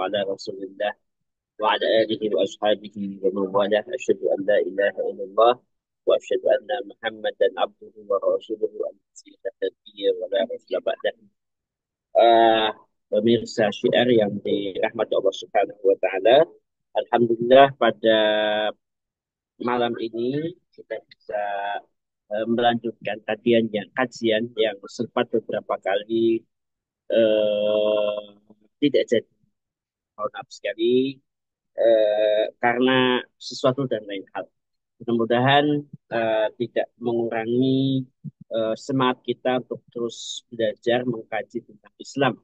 على رسول الله وعلى آله وأصحابه ومن والاه أشهد أن لا إله إلا الله وأشهد أن محمدا عبده ورسوله الذي لا نبي ولا رسول بعده. Ah, Pemirsa syiar yang dirahmati Allah Subhanahu wa Ta'ala, Alhamdulillah pada malam ini kita bisa melanjutkan kajian yang sempat beberapa kali eh, tidak jadi. Mohon maaf sekali karena sesuatu dan lain hal. Mudah-mudahan tidak mengurangi semangat kita untuk terus belajar mengkaji tentang Islam.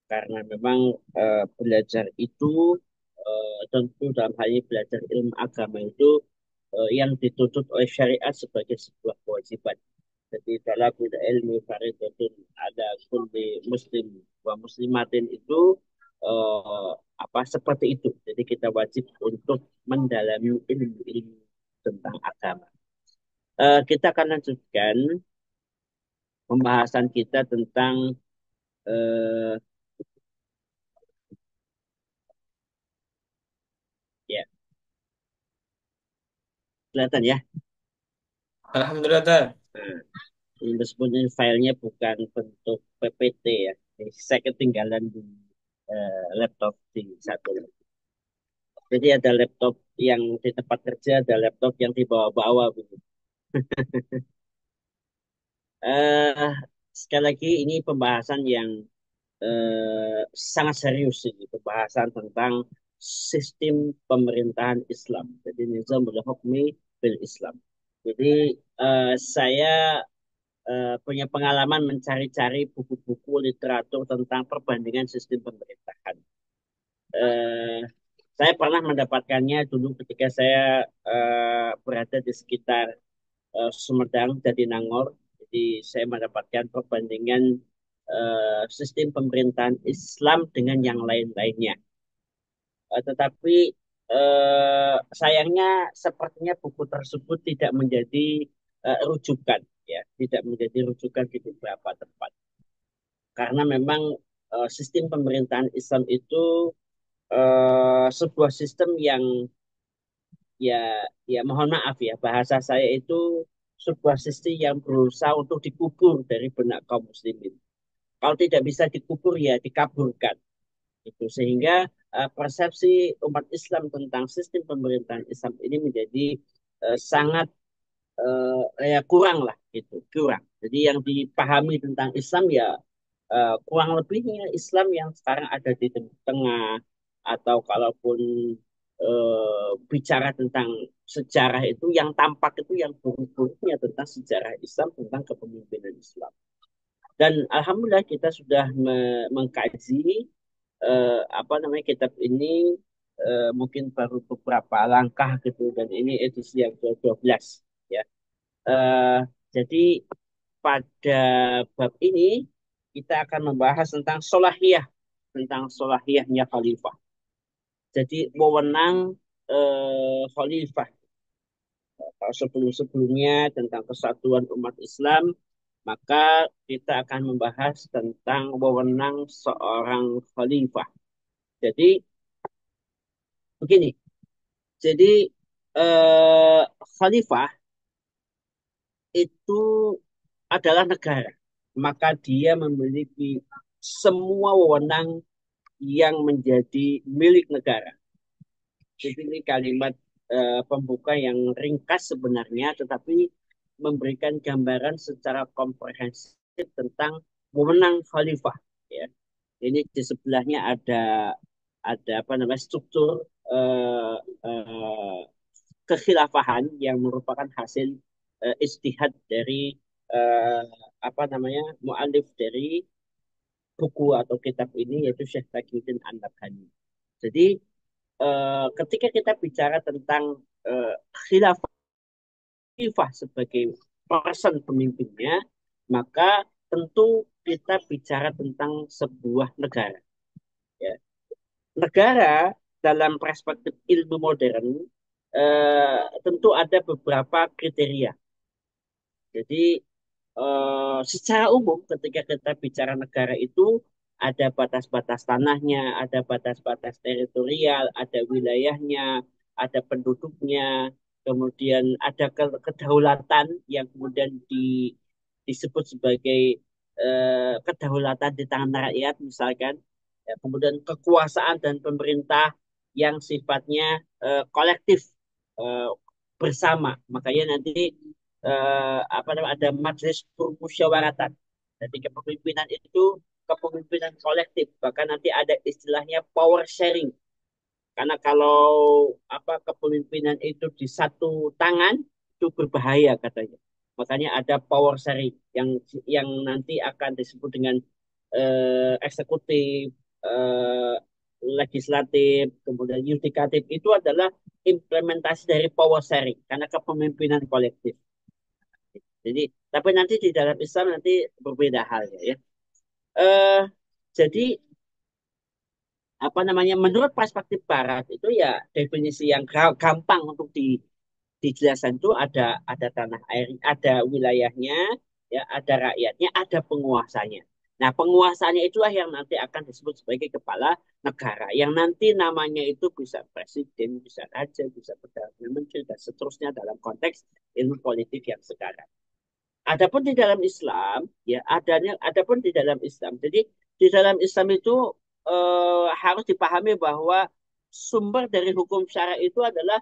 Karena memang belajar itu tentu dalam hal ini belajar ilmu agama itu yang dituntut oleh syariat sebagai sebuah kewajiban. Jadi dalam ilmu faridatun ada kulli muslim wa muslimatin itu eh, apa seperti itu. Jadi kita wajib untuk mendalami ilmu-ilmu tentang agama. Kita akan lanjutkan pembahasan kita tentang eh, ya kelihatan ya. Alhamdulillah, Tar. Nah, ini meskipun ini filenya bukan bentuk PPT ya. Jadi saya ketinggalan di laptop di satu. Jadi ada laptop yang di tempat kerja, ada laptop yang dibawa-bawa begitu. Eh, Sekali lagi ini pembahasan yang sangat serius ini, pembahasan tentang sistem pemerintahan Islam. Jadi Nizamul Hukmi bil Islam. Jadi saya punya pengalaman mencari-cari buku-buku literatur tentang perbandingan sistem pemerintahan. Eh, saya pernah mendapatkannya dulu ketika saya berada di sekitar Sumedang, Jatinangor. Jadi saya mendapatkan perbandingan sistem pemerintahan Islam dengan yang lain-lainnya. Tetapi sayangnya sepertinya buku tersebut tidak menjadi rujukan, ya, tidak menjadi rujukan di beberapa tempat. Karena memang sistem pemerintahan Islam itu sebuah sistem yang ya ya mohon maaf ya bahasa saya itu sebuah sistem yang berusaha untuk dikubur dari benak kaum muslimin. Kalau tidak bisa dikubur ya dikaburkan. Itu sehingga persepsi umat Islam tentang sistem pemerintahan Islam ini menjadi sangat ya kurang lah gitu, kurang. Jadi yang dipahami tentang Islam ya kurang lebihnya Islam yang sekarang ada di tengah atau kalaupun bicara tentang sejarah itu yang tampak itu yang buruk-buruknya tentang sejarah Islam tentang kepemimpinan Islam. Dan alhamdulillah kita sudah mengkaji apa namanya kitab ini mungkin baru beberapa langkah gitu dan ini edisi yang ke-12 ya. Eh, jadi pada bab ini kita akan membahas tentang solahiyahnya khalifah. Jadi wewenang khalifah. Kalau sebelum-sebelumnya tentang kesatuan umat Islam, maka kita akan membahas tentang wewenang seorang khalifah. Jadi begini, jadi eh, khalifah itu adalah negara, maka dia memiliki semua wewenang yang menjadi milik negara. Jadi ini kalimat pembuka yang ringkas sebenarnya, tetapi memberikan gambaran secara komprehensif tentang wewenang khalifah. Ya. Ini di sebelahnya ada apa namanya struktur eh, eh, kekhilafahan yang merupakan hasil istihad dari eh, apa namanya mualif dari buku atau kitab ini yaitu Syekh Taqiyuddin An-Nabhani. Jadi ketika kita bicara tentang eh, khilafah sebagai person pemimpinnya, maka tentu kita bicara tentang sebuah negara. Ya. Negara dalam perspektif ilmu modern tentu ada beberapa kriteria. Jadi secara umum ketika kita bicara negara itu ada batas-batas tanahnya, ada batas-batas teritorial, ada wilayahnya, ada penduduknya, kemudian ada kedaulatan yang kemudian disebut sebagai kedaulatan di tangan rakyat, misalkan. Ya, kemudian kekuasaan dan pemerintah yang sifatnya kolektif, eh, bersama. Makanya nanti apa namanya ada majelis permusyawaratan. Jadi kepemimpinan itu kepemimpinan kolektif. Bahkan nanti ada istilahnya power sharing. Karena kalau apa kepemimpinan itu di satu tangan itu berbahaya katanya. Makanya ada power sharing yang nanti akan disebut dengan eksekutif, eh, legislatif, kemudian yudikatif itu adalah implementasi dari power sharing karena kepemimpinan kolektif. Jadi, tapi nanti di dalam Islam nanti berbeda halnya ya. Eh, jadi apa namanya menurut perspektif Barat itu ya definisi yang gampang untuk dijelaskan itu ada tanah air, ada wilayahnya, ya ada rakyatnya, ada penguasanya. Nah, penguasanya itulah yang nanti akan disebut sebagai kepala negara, yang nanti namanya itu bisa presiden, bisa raja, bisa perdana menteri dan seterusnya dalam konteks ilmu politik yang sekarang. Adapun di dalam Islam, ya adapun di dalam Islam. Jadi di dalam Islam itu harus dipahami bahwa sumber dari hukum syara itu adalah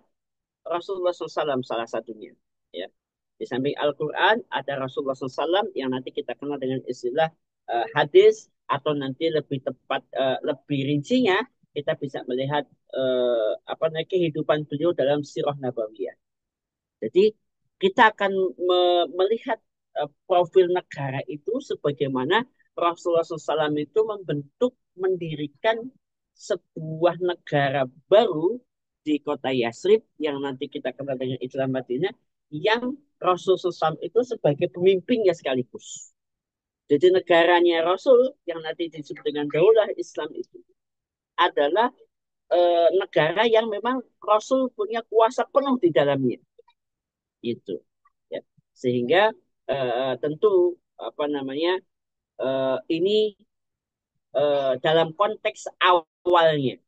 Rasulullah SAW salah satunya. Ya. Di samping Al-Quran ada Rasulullah SAW yang nanti kita kenal dengan istilah hadis atau nanti lebih tepat lebih rincinya kita bisa melihat apa namanya kehidupan beliau dalam sirah nabawiyah. Jadi kita akan melihat profil negara itu sebagaimana Rasulullah SAW itu membentuk, mendirikan sebuah negara baru di kota Yasrib yang nanti kita kenal dengan Islam Madinah, yang Rasulullah SAW itu sebagai pemimpinnya sekaligus. Jadi negaranya Rasul yang nanti disebut dengan Daulah Islam itu adalah negara yang memang Rasul punya kuasa penuh di dalamnya itu ya sehingga tentu apa namanya ini dalam konteks awalnya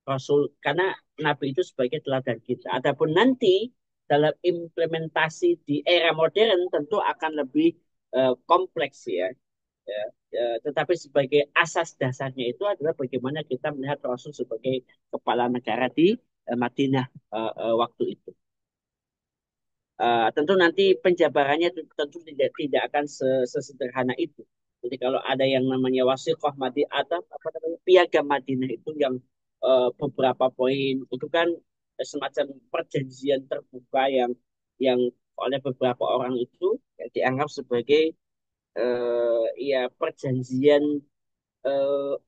Rasul karena Nabi itu sebagai teladan kita. Adapun nanti dalam implementasi di era modern tentu akan lebih kompleks ya. Ya, tetapi sebagai asas dasarnya itu adalah bagaimana kita melihat Rasul sebagai kepala negara di Madinah waktu itu. Tentu nanti penjabarannya tentu tidak akan sesederhana itu. Jadi kalau ada yang namanya wasiqah Madinah atau apa namanya piagam Madinah itu yang beberapa poin itu kan semacam perjanjian terbuka yang oleh beberapa orang itu ya, dianggap sebagai ya perjanjian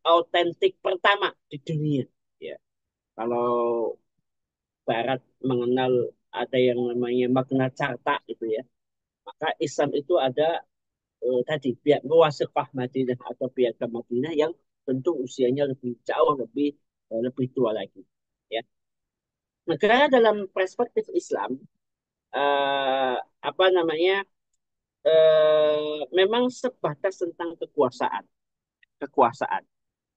autentik pertama di dunia. Ya, kalau Barat mengenal ada yang namanya Magna Carta itu ya, maka Islam itu ada tadi pihak Wasiqah Madinah atau piagam Madinah yang tentu usianya lebih jauh lebih tua lagi ya. Negara dalam perspektif Islam eh, apa namanya memang sebatas tentang kekuasaan.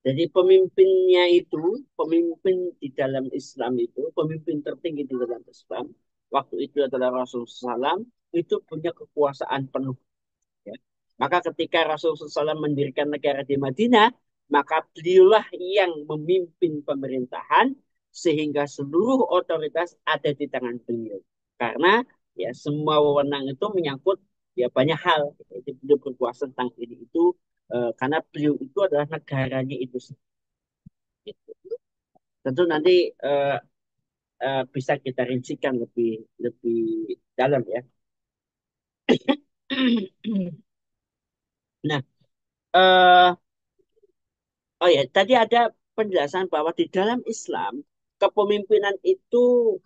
Jadi pemimpinnya itu, pemimpin di dalam Islam itu, pemimpin tertinggi di dalam Islam, waktu itu adalah Rasulullah SAW, itu punya kekuasaan penuh. Ya. Maka ketika Rasulullah SAW mendirikan negara di Madinah, maka beliaulah yang memimpin pemerintahan sehingga seluruh otoritas ada di tangan beliau. Karena ya semua wewenang itu menyangkut ya banyak hal. Jadi beliau berkuasa tentang ini itu karena beliau itu adalah negaranya itu sendiri. Tentu nanti eh, bisa kita rincikan lebih lebih dalam ya. Nah, eh, oh ya, tadi ada penjelasan bahwa di dalam Islam kepemimpinan itu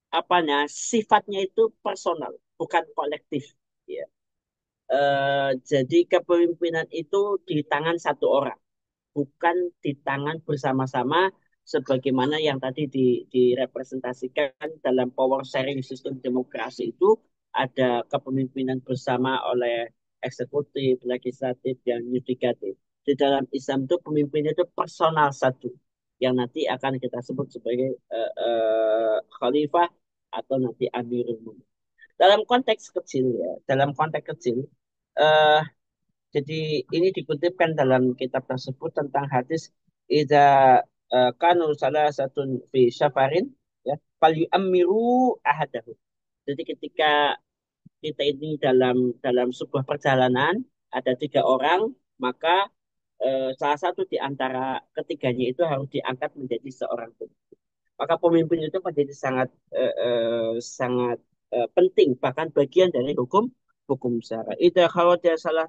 apanya sifatnya itu personal, bukan kolektif. Ya. Jadi kepemimpinan itu di tangan satu orang, bukan di tangan bersama-sama sebagaimana yang tadi direpresentasikan dalam power sharing sistem demokrasi itu ada kepemimpinan bersama oleh eksekutif, legislatif, dan yudikatif. di dalam Islam itu pemimpin itu personal satu yang nanti akan kita sebut sebagai khalifah atau nanti amirul mukminin. Dalam konteks kecil ya, dalam konteks kecil, eh, jadi ini dikutipkan dalam kitab tersebut tentang hadis idza kanu salah satu fi safarin ya fal yu'ammiru ahadahu. Jadi ketika kita ini dalam sebuah perjalanan ada tiga orang, maka salah satu di antara ketiganya itu harus diangkat menjadi seorang pemimpin. Maka pemimpin itu menjadi sangat penting, bahkan bagian dari hukum hukum syara. Ida kalau dia salah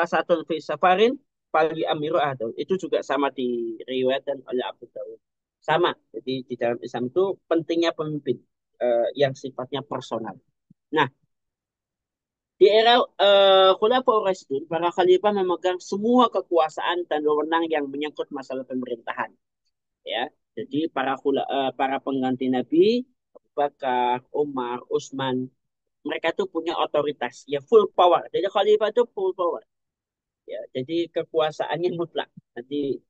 satu fi safarin pagi amiru adul. Itu juga sama diriwayatkan oleh Abu Dawud. Sama. Jadi di dalam Islam itu pentingnya pemimpin yang sifatnya personal. Nah, di era Khulafaur Rasyidun, para khalifah memegang semua kekuasaan dan wewenang yang menyangkut masalah pemerintahan. Ya, jadi para pengganti Nabi, Abu Bakar, Umar, Utsman, mereka tuh punya otoritas, ya full power. Jadi khalifah itu full power. Ya, jadi kekuasaannya mutlak. Nanti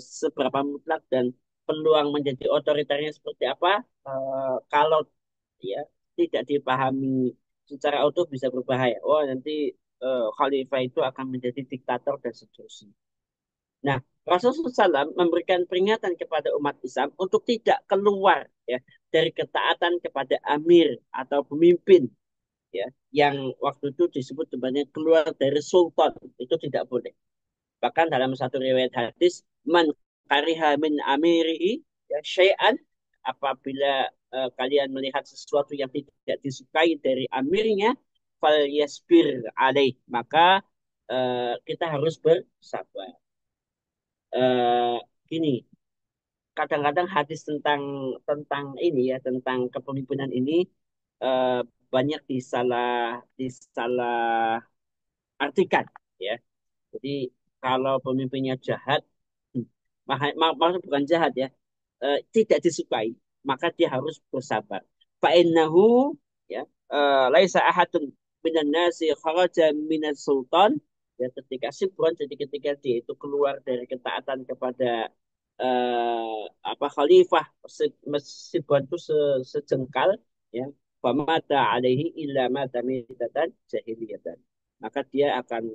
seberapa mutlak dan peluang menjadi otoritarnya seperti apa? Kalau ya tidak dipahami secara utuh bisa berbahaya. Oh, nanti khalifah itu akan menjadi diktator dan seterusnya. Nah, Rasulullah SAW memberikan peringatan kepada umat Islam untuk tidak keluar ya dari ketaatan kepada amir atau pemimpin ya yang waktu itu disebut sebenarnya keluar dari sultan itu tidak boleh. Bahkan dalam satu riwayat hadis, man kariha min amirihi ya syai'an apabila kalian melihat sesuatu yang tidak disukai dari amirnya, fal yasbir alaih, maka kita harus bersabar. Eh, Gini, kadang-kadang hadis tentang tentang ini ya tentang kepemimpinan ini eh, banyak disalah artikan ya. Jadi kalau pemimpinnya jahat, maksud bukan jahat ya, tidak disukai, maka dia harus bersabar. Fa'innahu ya laisa ahadun minan nasi kharaja minas sultan ya ketika sibron jadi ketika dia itu keluar dari ketaatan kepada apa khalifah sibron itu sejengkal ya famata alaihi illa mata mitatan jahiliyatan maka dia akan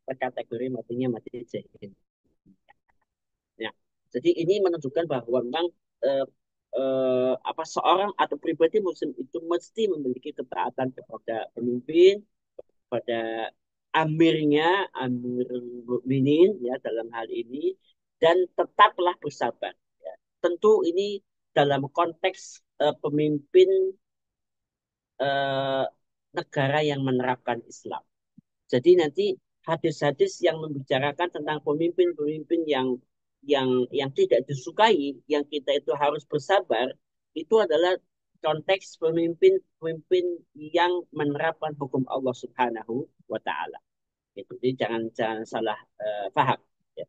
terkategori matinya mati jahil. Ya. Jadi ini menunjukkan bahwa memang eh, apa seorang atau pribadi muslim itu mesti memiliki ketaatan kepada pemimpin, pada amirnya, amirul mukminin ya dalam hal ini dan tetaplah bersabar. Ya. Tentu ini dalam konteks pemimpin eh, negara yang menerapkan Islam. Jadi nanti hadis-hadis yang membicarakan tentang pemimpin-pemimpin yang tidak disukai, yang kita itu harus bersabar, itu adalah konteks pemimpin-pemimpin yang menerapkan hukum Allah Subhanahu wa taala. Itu. Jadi jangan jangan salah paham. Ya.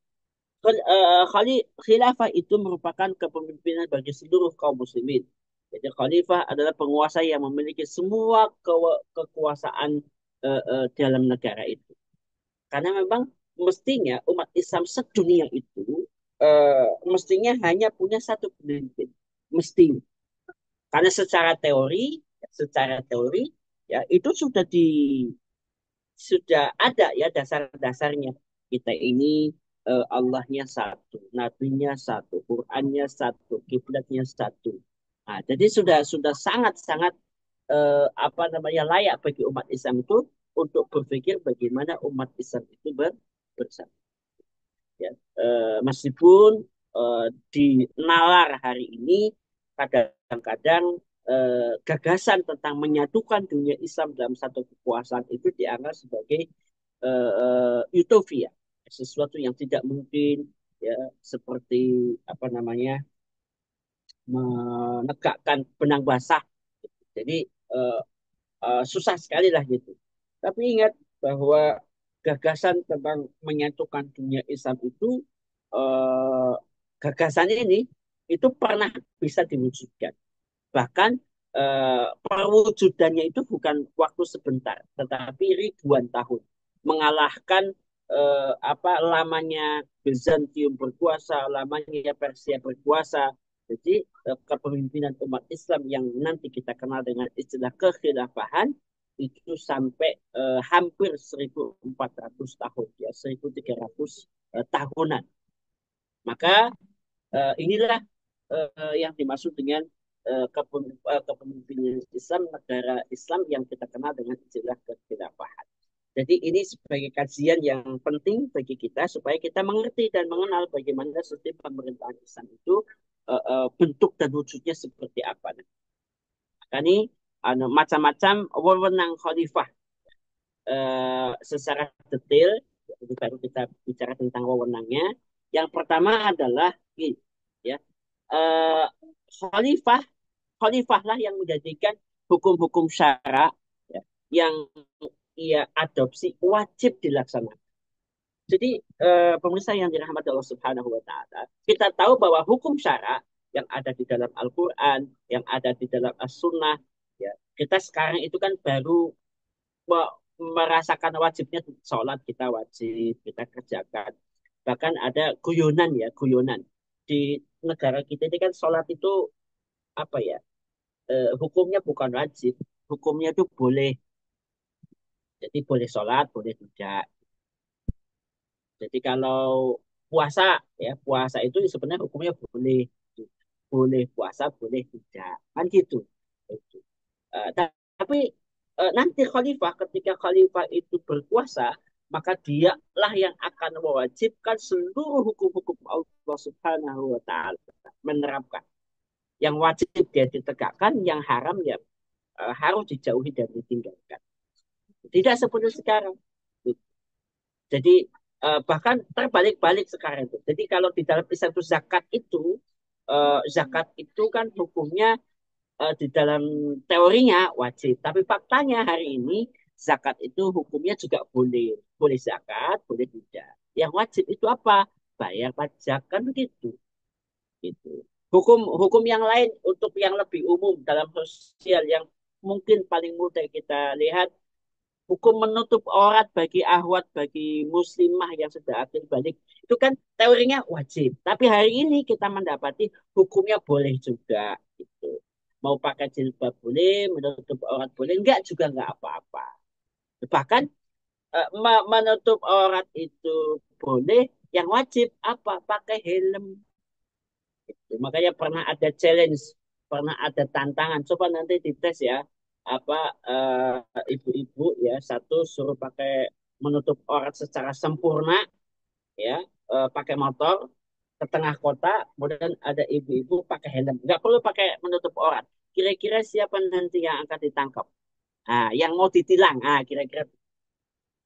Khilafah itu merupakan kepemimpinan bagi seluruh kaum muslimin. Jadi khalifah adalah penguasa yang memiliki semua kekuasaan dalam negara itu. Karena memang mestinya umat Islam sedunia itu mestinya hanya punya satu pemimpin. Mestinya. Karena secara teori ya itu sudah ada ya dasar-dasarnya. Kita ini Allahnya satu, nabinya satu, Qurannya satu, kiblatnya satu. Nah, jadi sudah sangat-sangat apa namanya layak bagi umat Islam itu untuk berpikir bagaimana umat Islam itu bersatu. Ya. Meskipun di nalar hari ini kadang-kadang gagasan tentang menyatukan dunia Islam dalam satu kekuasaan itu dianggap sebagai utopia, sesuatu yang tidak mungkin, ya seperti apa namanya menegakkan benang basah. Jadi eh, susah sekali lah gitu. Tapi ingat bahwa gagasan tentang menyatukan dunia Islam itu eh, gagasan ini itu pernah bisa diwujudkan. Bahkan perwujudannya itu bukan waktu sebentar, tetapi ribuan tahun. Mengalahkan lamanya Bizantium berkuasa, lamanya Persia berkuasa. Jadi kepemimpinan umat Islam yang nanti kita kenal dengan istilah kekhilafahan itu sampai hampir 1400 tahun ya, 1300 tahunan. Maka inilah yang dimaksud dengan kepemimpinan Islam, negara Islam yang kita kenal dengan istilah kekhilafahan. Jadi ini sebagai kajian yang penting bagi kita supaya kita mengerti dan mengenal bagaimana sistem pemerintahan Islam itu bentuk dan wujudnya seperti apa. Maka ini macam-macam wewenang khalifah secara detail. Jadi baru kita bicara tentang wewenangnya. Yang pertama adalah ya eh, khalifah khalifah lah yang menjadikan hukum-hukum syara ya, yang ia adopsi wajib dilaksanakan. Jadi pemirsa yang dirahmati Allah Subhanahu wa taala, kita tahu bahwa hukum syara yang ada di dalam Al-Qur'an, yang ada di dalam As-Sunnah, ya, kita sekarang itu kan baru merasakan wajibnya sholat kita wajib kita kerjakan. Bahkan ada guyonan ya, guyonan. Di negara kita ini kan sholat itu apa ya? Hukumnya bukan wajib, hukumnya itu boleh. Jadi boleh sholat, boleh tidak. Jadi kalau puasa ya puasa itu sebenarnya hukumnya boleh, boleh puasa boleh tidak kan gitu. Gitu. Tapi nanti khalifah ketika khalifah itu berkuasa maka dialah yang akan mewajibkan seluruh hukum-hukum Allah Subhanahu wa taala menerapkan. Yang wajib dia ditegakkan, yang haram ya harus dijauhi dan ditinggalkan. Tidak seperti sekarang. Jadi bahkan terbalik-balik sekarang itu. Jadi kalau di dalam Islam itu zakat itu kan hukumnya di dalam teorinya wajib, tapi faktanya hari ini zakat itu hukumnya juga boleh, boleh zakat, boleh tidak. Yang wajib itu apa? Bayar pajak kan begitu. Gitu. Hukum yang lain untuk yang lebih umum dalam sosial yang mungkin paling mudah kita lihat hukum menutup aurat bagi ahwat, bagi muslimah yang sudah akil balik, itu kan teorinya wajib. Tapi hari ini kita mendapati hukumnya boleh juga. Gitu. Mau pakai jilbab boleh, menutup aurat boleh, enggak juga enggak apa-apa. Bahkan menutup aurat itu boleh, yang wajib apa? Pakai helm. Gitu. Makanya pernah ada challenge, pernah ada tantangan. Coba nanti dites ya, apa ibu-ibu ya satu suruh pakai menutup aurat secara sempurna ya, pakai motor ke tengah kota, kemudian ada ibu-ibu pakai helm, nggak perlu pakai menutup aurat. Kira-kira siapa nanti yang akan ditangkap? Nah, yang mau ditilang, kira-kira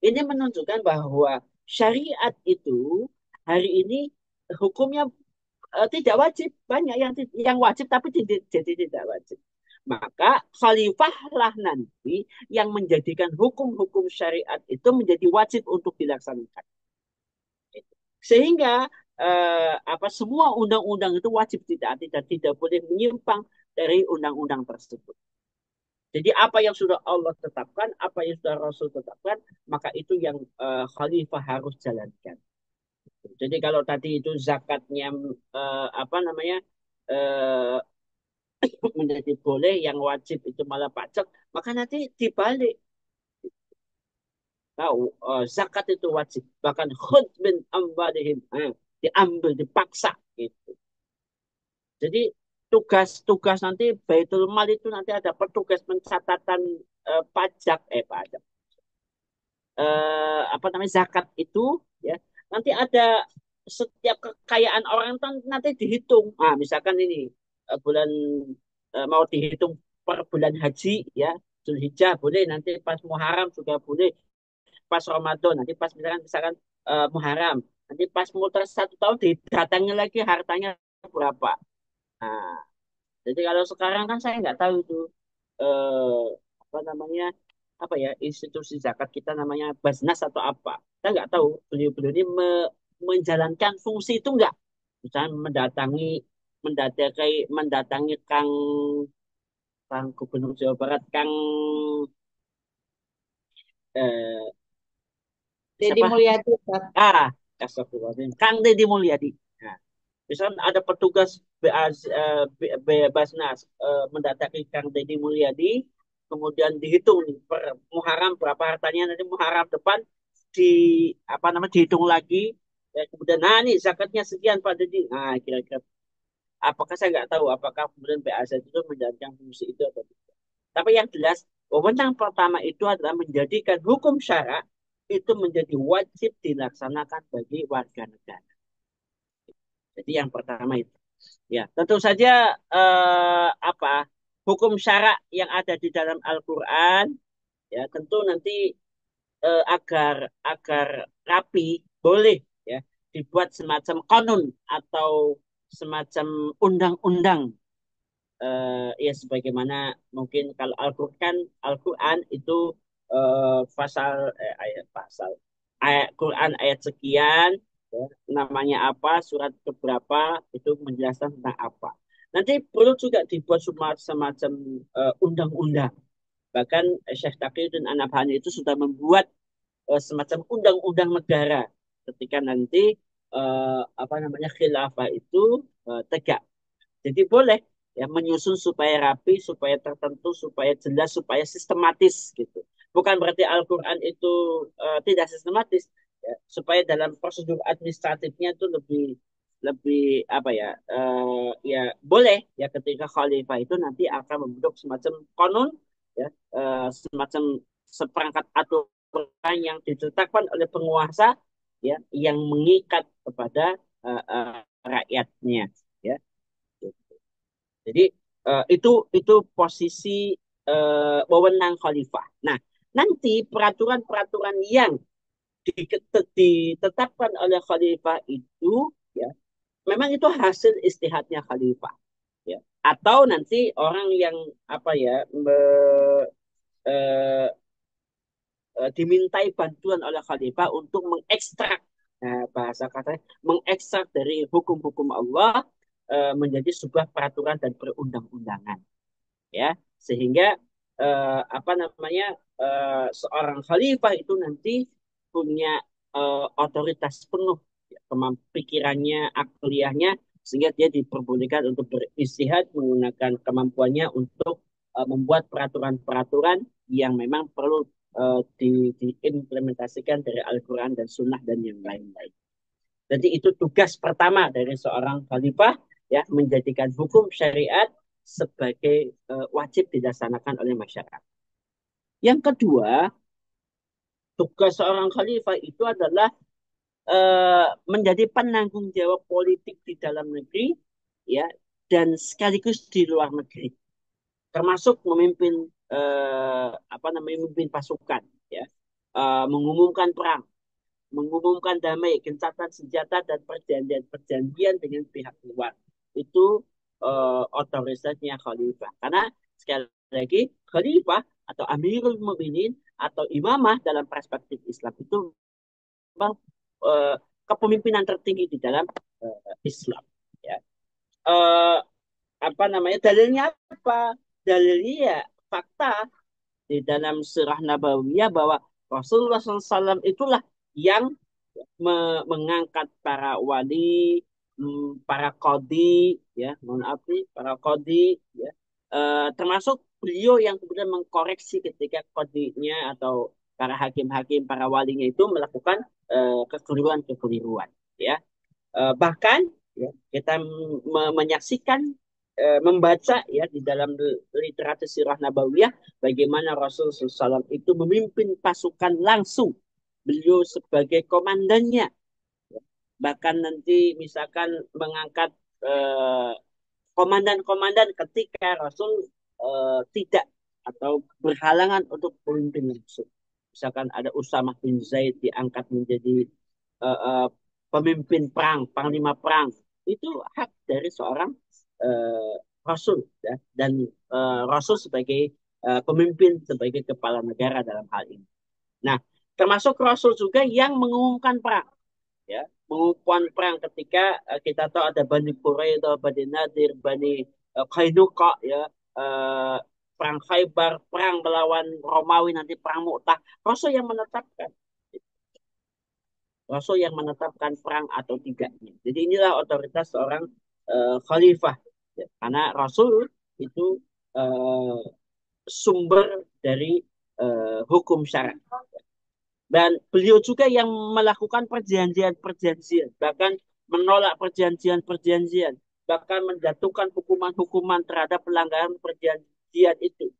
ini menunjukkan bahwa syariat itu hari ini hukumnya tidak wajib, banyak yang wajib tapi jadi tidak wajib. Maka khalifahlah nanti yang menjadikan hukum-hukum syariat itu menjadi wajib untuk dilaksanakan. Sehingga semua undang-undang itu wajib tidak boleh menyimpang dari undang-undang tersebut. Jadi apa yang sudah Allah tetapkan, apa yang sudah Rasul tetapkan, maka itu yang khalifah harus jalankan. Jadi kalau tadi itu zakatnya apa namanya eh, menjadi boleh, yang wajib itu malah pajak, maka nanti dibalik. Tahu zakat itu wajib, bahkan khud min amwalihim diambil dipaksa gitu. Jadi tugas-tugas nanti Baitul Mal itu nanti ada petugas pencatatan pajak apa namanya zakat itu ya nanti ada setiap kekayaan orang itu nanti dihitung. Misalkan ini bulan mau dihitung per bulan haji ya, Zulhijjah boleh, nanti pas Muharram juga boleh, pas Ramadan, nanti pas misalkan Muharram, nanti pas muter 1 tahun didatangi lagi hartanya berapa. Nah, jadi kalau sekarang kan saya nggak tahu itu eh, apa namanya apa ya institusi zakat kita namanya Basnas atau apa. Kita nggak tahu beliau-beliau ini menjalankan fungsi itu nggak. Misalnya mendatangi Kang Kang Gubernur Jawa Barat, Kang eh, Deddy siapa? Mulyadi, Ustaz. Ah, Astagfirullahaladzim. Kang Deddy Mulyadi. Nah, misalnya ada petugas Basnas mendatangi Kang Deddy Mulyadi, kemudian dihitung nih, per Muharram berapa hartanya, nanti Muharram depan di apa namanya dihitung lagi, ya, kemudian nah nih zakatnya sekian Pak Deddy. Nah, kira-kira apakah saya nggak tahu apakah kemudian BAZ itu menjalankan fungsi itu atau tidak. Tapi yang jelas, wewenang pertama itu adalah menjadikan hukum syara itu menjadi wajib dilaksanakan bagi warga negara. Jadi yang pertama itu. Ya, tentu saja apa hukum syara yang ada di dalam Al-Qur'an ya tentu nanti agar agar rapi boleh ya dibuat semacam konun atau semacam undang-undang ya sebagaimana mungkin kalau Al-Qur'an itu pasal ayat Quran ayat sekian ya, namanya apa surat keberapa itu menjelaskan tentang apa. Nanti perlu juga dibuat semacam undang-undang. Bahkan Syekh Taqiyuddin An-Nabhani itu sudah membuat semacam undang-undang negara ketika nanti apa namanya khilafah itu tegak. Jadi boleh ya menyusun supaya rapi, supaya tertentu, supaya jelas, supaya sistematis gitu. Bukan berarti Al-Quran itu tidak sistematis, ya, supaya dalam prosedur administratifnya itu lebih lebih apa ya ya boleh ya ketika khalifah itu nanti akan membentuk semacam konon ya semacam seperangkat aturan yang ditetapkan oleh penguasa ya yang mengikat kepada rakyatnya ya. Jadi itu posisi wewenang khalifah. Nah, nanti peraturan-peraturan yang ditetapkan oleh khalifah itu ya memang itu hasil istihadnya khalifah ya. Atau nanti orang yang apa ya eh, dimintai bantuan oleh khalifah untuk mengekstrak bahasa katanya mengekstrak dari hukum-hukum Allah menjadi sebuah peraturan dan perundang-undangan ya sehingga apa namanya seorang khalifah itu nanti punya otoritas penuh ya, pikirannya, akliyahnya sehingga dia diperbolehkan untuk beristihad menggunakan kemampuannya untuk membuat peraturan-peraturan yang memang perlu diimplementasikan dari Al-Quran dan Sunnah dan yang lain-lain. Jadi itu tugas pertama dari seorang khalifah ya menjadikan hukum syariat sebagai wajib dilaksanakan oleh masyarakat. Yang kedua, tugas seorang khalifah itu adalah menjadi penanggung jawab politik di dalam negeri ya dan sekaligus di luar negeri, termasuk memimpin apa namanya memimpin pasukan ya, mengumumkan perang, mengumumkan damai, gencatan senjata dan perjanjian-perjanjian dengan pihak luar. Itu otoritasnya khalifah. Karena sekali lagi khalifah atau Amirul Mukminin atau imamah dalam perspektif Islam itu memang eh, kepemimpinan tertinggi di dalam Islam. Ya. Eh, apa namanya dalilnya apa? Dalilnya ya fakta di dalam surah Nabawiyah bahwa Rasulullah SAW itulah yang mengangkat para wali, para kodi, ya, mohon maaf nih, para kodi, ya, termasuk beliau yang kemudian mengkoreksi ketika kodinya atau para hakim-hakim, para walinya itu melakukan kekeliruan-kekeliruan, ya. Bahkan ya, kita menyaksikan membaca ya di dalam literatur sirah nabawiyah bagaimana Rasulullah SAW itu memimpin pasukan langsung beliau sebagai komandannya bahkan nanti misalkan mengangkat eh, komandan-komandan ketika Rasul tidak atau berhalangan untuk memimpin langsung misalkan ada Usamah bin Zaid diangkat menjadi eh, eh, pemimpin perang, panglima perang, itu hak dari seorang eh, Rasul ya. Dan Rasul sebagai pemimpin, sebagai kepala negara dalam hal ini. Nah, termasuk Rasul juga yang mengumumkan perang ya mengumumkan perang ketika kita tahu ada Bani Quraidah, Bani Nadir, Bani Qainuqa ya eh, perang Khaybar, perang melawan Romawi nanti perang Mu'tah. Rasul yang menetapkan Rasul yang menetapkan perang atau tidaknya. Jadi inilah otoritas seorang khalifah. Ya, karena Rasul itu eh, sumber dari hukum syara. Dan beliau juga yang melakukan perjanjian-perjanjian, bahkan menolak perjanjian-perjanjian, bahkan menjatuhkan hukuman-hukuman terhadap pelanggaran perjanjian itu.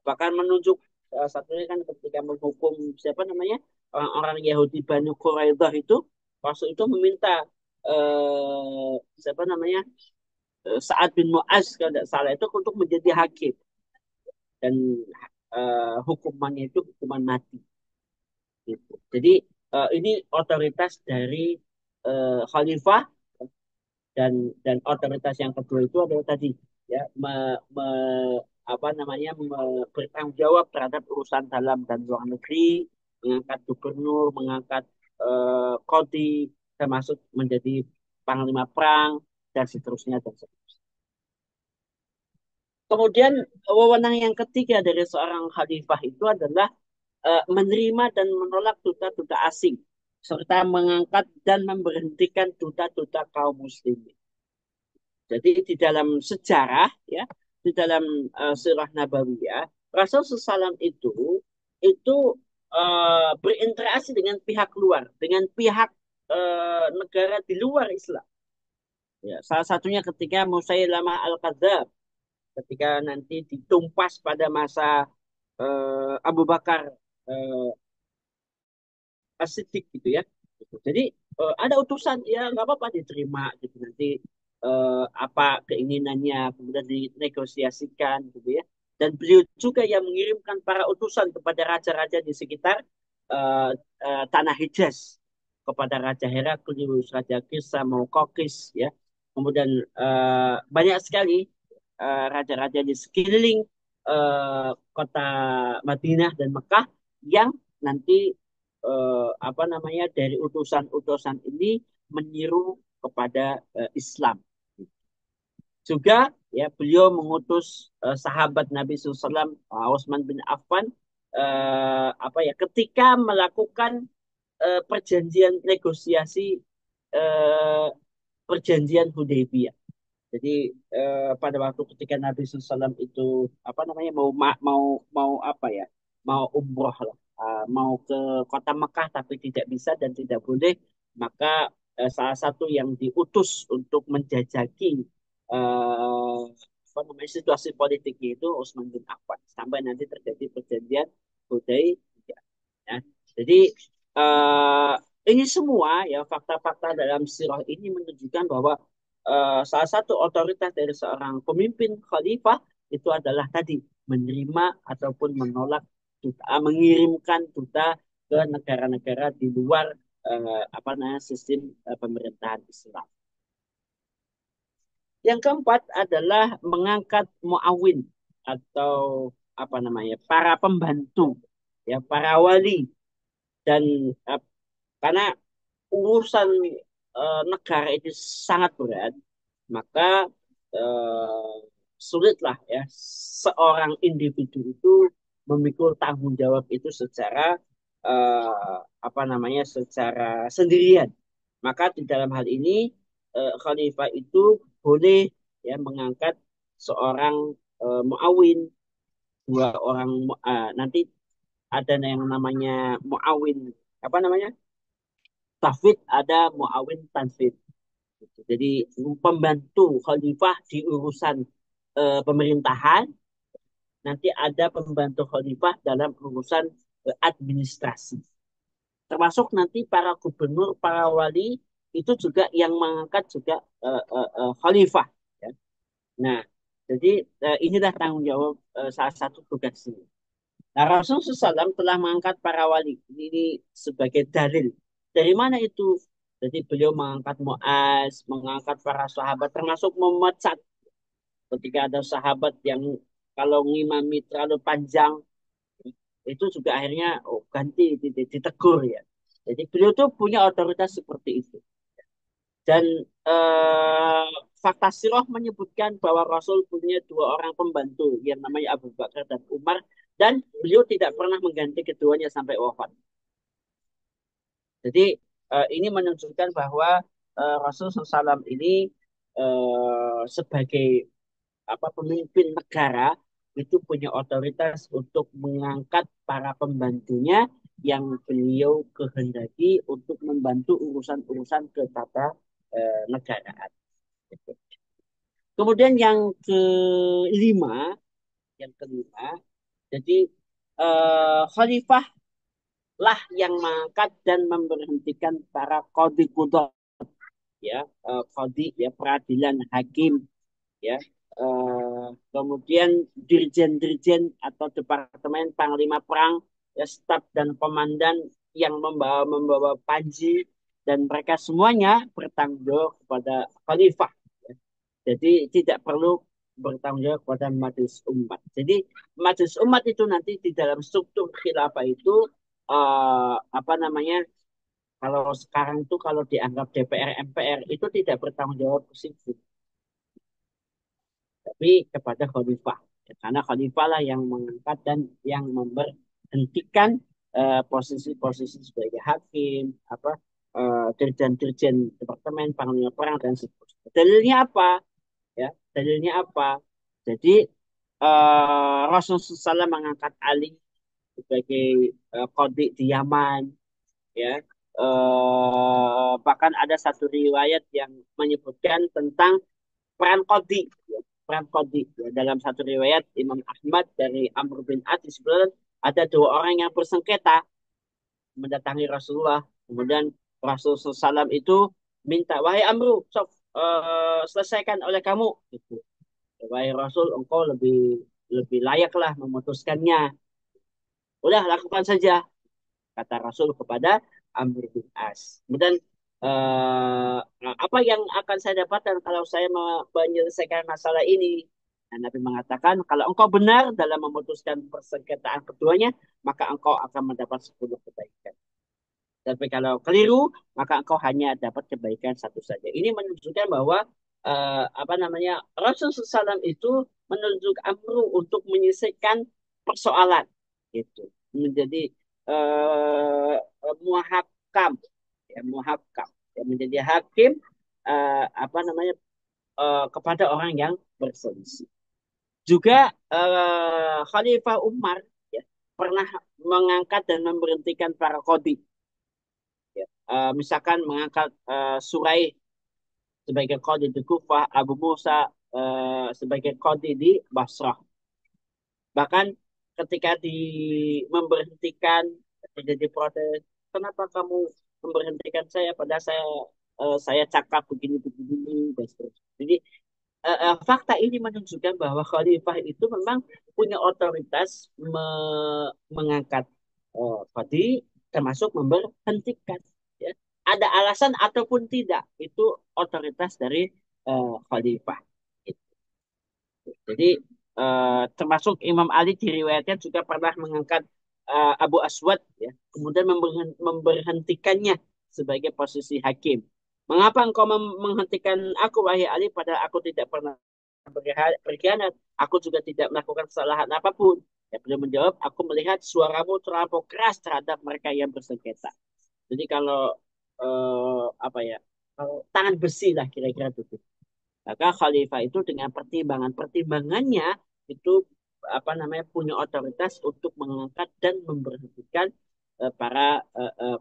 Bahkan menunjuk salah satunya kan ketika menghukum siapa namanya orang-orang Yahudi Bani Quraidah itu, Rasul itu meminta siapa namanya Sa'ad bin Mu'az kalau tidak salah itu untuk menjadi hakim dan hukumannya itu hukuman mati. Gitu. Jadi ini otoritas dari khalifah dan otoritas yang kedua itu adalah tadi ya apa namanya bertanggung jawab terhadap urusan dalam dan luar negeri, mengangkat gubernur, mengangkat kodi, termasuk menjadi panglima perang dan seterusnya dan seterusnya. Kemudian wewenang yang ketiga dari seorang khalifah itu adalah menerima dan menolak duta-duta asing serta mengangkat dan memberhentikan duta-duta kaum muslimin. Jadi di dalam sejarah ya, di dalam sirah nabawiyah, Rasul Sallam itu berinteraksi dengan pihak luar, dengan pihak negara di luar Islam. Ya, salah satunya ketika Musailamah Al-Kadzab, ketika nanti ditumpas pada masa Abu Bakar eh, As-Siddiq gitu ya. Jadi ada utusan ya nggak apa-apa diterima gitu nanti apa keinginannya kemudian dinegosiasikan gitu ya. Dan beliau juga yang mengirimkan para utusan kepada raja-raja di sekitar uh, tanah Hijaz kepada Raja Heraklius, Raja Kisra, Maukokis ya. Kemudian banyak sekali raja-raja di sekeliling kota Madinah dan Mekah yang nanti apa namanya dari utusan-utusan ini menyeru kepada Islam. Juga ya beliau mengutus sahabat Nabi SAW Utsman bin Affan apa ya ketika melakukan perjanjian negosiasi eh, perjanjian Hudaybiyah. Jadi pada waktu ketika Nabi SAW itu apa namanya mau mau apa ya mau umroh lah, mau ke kota Mekah tapi tidak bisa dan tidak boleh, maka salah satu yang diutus untuk menjajaki eh, apa namanya situasi politiknya itu Utsman bin Affan sampai nanti terjadi perjanjian Hudaybiyah. Ya. Jadi eh, ini semua ya fakta-fakta dalam sirah ini menunjukkan bahwa salah satu otoritas dari seorang pemimpin khalifah itu adalah tadi menerima ataupun menolak duta, mengirimkan duta ke negara-negara di luar apa namanya sistem pemerintahan Islam. Yang keempat adalah mengangkat muawin atau apa namanya para pembantu ya para wali dan uh, karena urusan negara itu sangat berat, maka eh, sulitlah ya seorang individu itu memikul tanggung jawab itu secara apa namanya secara sendirian. Maka di dalam hal ini khalifah itu boleh ya mengangkat seorang muawin, dua orang nanti ada yang namanya muawin apa namanya tafid, ada muawin tanfid. Gitu. Jadi pembantu khalifah di urusan pemerintahan, nanti ada pembantu khalifah dalam urusan administrasi. Termasuk nanti para gubernur, para wali itu juga yang mengangkat juga khalifah. Ya. Nah, jadi inilah tanggung jawab salah satu tugasnya. Nah, Rasulullah SAW telah mengangkat para wali ini sebagai dalil. Dari mana itu? Jadi beliau mengangkat Muaz, mengangkat para sahabat, termasuk memecat ketika ada sahabat yang kalau ngimami terlalu panjang, itu juga akhirnya ganti ditegur ya. Jadi beliau tuh punya otoritas seperti itu. Dan eh, fakta sirah menyebutkan bahwa Rasul punya dua orang pembantu yang namanya Abu Bakar dan Umar dan beliau tidak pernah mengganti keduanya sampai wafat. Jadi ini menunjukkan bahwa Rasulullah SAW ini sebagai apa pemimpin negara itu punya otoritas untuk mengangkat para pembantunya yang beliau kehendaki untuk membantu urusan-urusan ketatanegaraan. Kemudian yang kelima, jadi khalifah lah yang mengangkat dan memberhentikan para qadhi qudhat, ya, qadhi ya peradilan hakim, ya. Kemudian dirjen-dirjen atau departemen panglima perang, ya, staf dan komandan yang membawa panji, dan mereka semuanya bertanggung jawab kepada khalifah, ya. Jadi tidak perlu bertanggung jawab kepada majelis umat. Jadi majelis umat itu nanti di dalam struktur khilafah itu apa namanya, kalau sekarang itu kalau dianggap DPR MPR itu tidak bertanggung jawab ke situ, tapi kepada khalifah. Ya, karena khalifah lah yang mengangkat dan yang memberhentikan posisi-posisi sebagai hakim, apa dirjen-dirjen departemen, panglima perang dan seterusnya. Dalilnya apa? Ya, dalilnya apa? Jadi Rasulullah SAW mengangkat Ali sebagai qadhi di Yaman, ya. Bahkan ada satu riwayat yang menyebutkan tentang peran qadhi, ya. Peran qadhi, ya. Dalam satu riwayat Imam Ahmad dari Amr bin As disebutkan ada dua orang yang bersengketa mendatangi Rasulullah. Kemudian Rasulullah SAW itu minta, wahai Amru, sok selesaikan oleh kamu, gitu. Wahai Rasul, engkau lebih lebih layaklah memutuskannya. Udah lakukan saja, kata Rasul kepada Amr bin As. Kemudian apa yang akan saya dapatkan kalau saya menyelesaikan masalah ini? Dan Nabi mengatakan, kalau engkau benar dalam memutuskan persengketaan keduanya, maka engkau akan mendapat 10 kebaikan. Tapi kalau keliru, maka engkau hanya dapat kebaikan satu saja. Ini menunjukkan bahwa apa namanya, Rasulullah SAW itu menunjuk Amru untuk menyelesaikan persoalan, gitu. Menjadi uh, muhakam, ya, muhakam, ya, menjadi hakim apa namanya, kepada orang yang berselisih. Juga Khalifah Umar, ya, pernah mengangkat dan memberhentikan para qadhi, ya. Misalkan mengangkat Surai sebagai qadhi di Kufah, Abu Musa sebagai qadhi di Basrah. Bahkan ketika memberhentikan, terjadi protes, kenapa kamu memberhentikan saya padahal saya cakap begini begini dan seterusnya. Jadi fakta ini menunjukkan bahwa khalifah itu memang punya otoritas mengangkat qadhi, termasuk memberhentikan, ya. Ada alasan ataupun tidak, itu otoritas dari khalifah. Jadi termasuk Imam Ali diriwayatkan juga pernah mengangkat Abu Aswad, ya, kemudian memberhentikannya sebagai posisi hakim. Mengapa engkau menghentikan aku, wahai Ali, padahal aku tidak pernah berkhianat, aku juga tidak melakukan kesalahan apapun. Ya, beliau menjawab, aku melihat suaramu terlampau keras terhadap mereka yang bersengketa. Jadi kalau apa ya, kalau tangan besi lah kira-kira itu. Maka khalifah itu dengan pertimbangannya itu apa namanya, punya otoritas untuk mengangkat dan memberhentikan para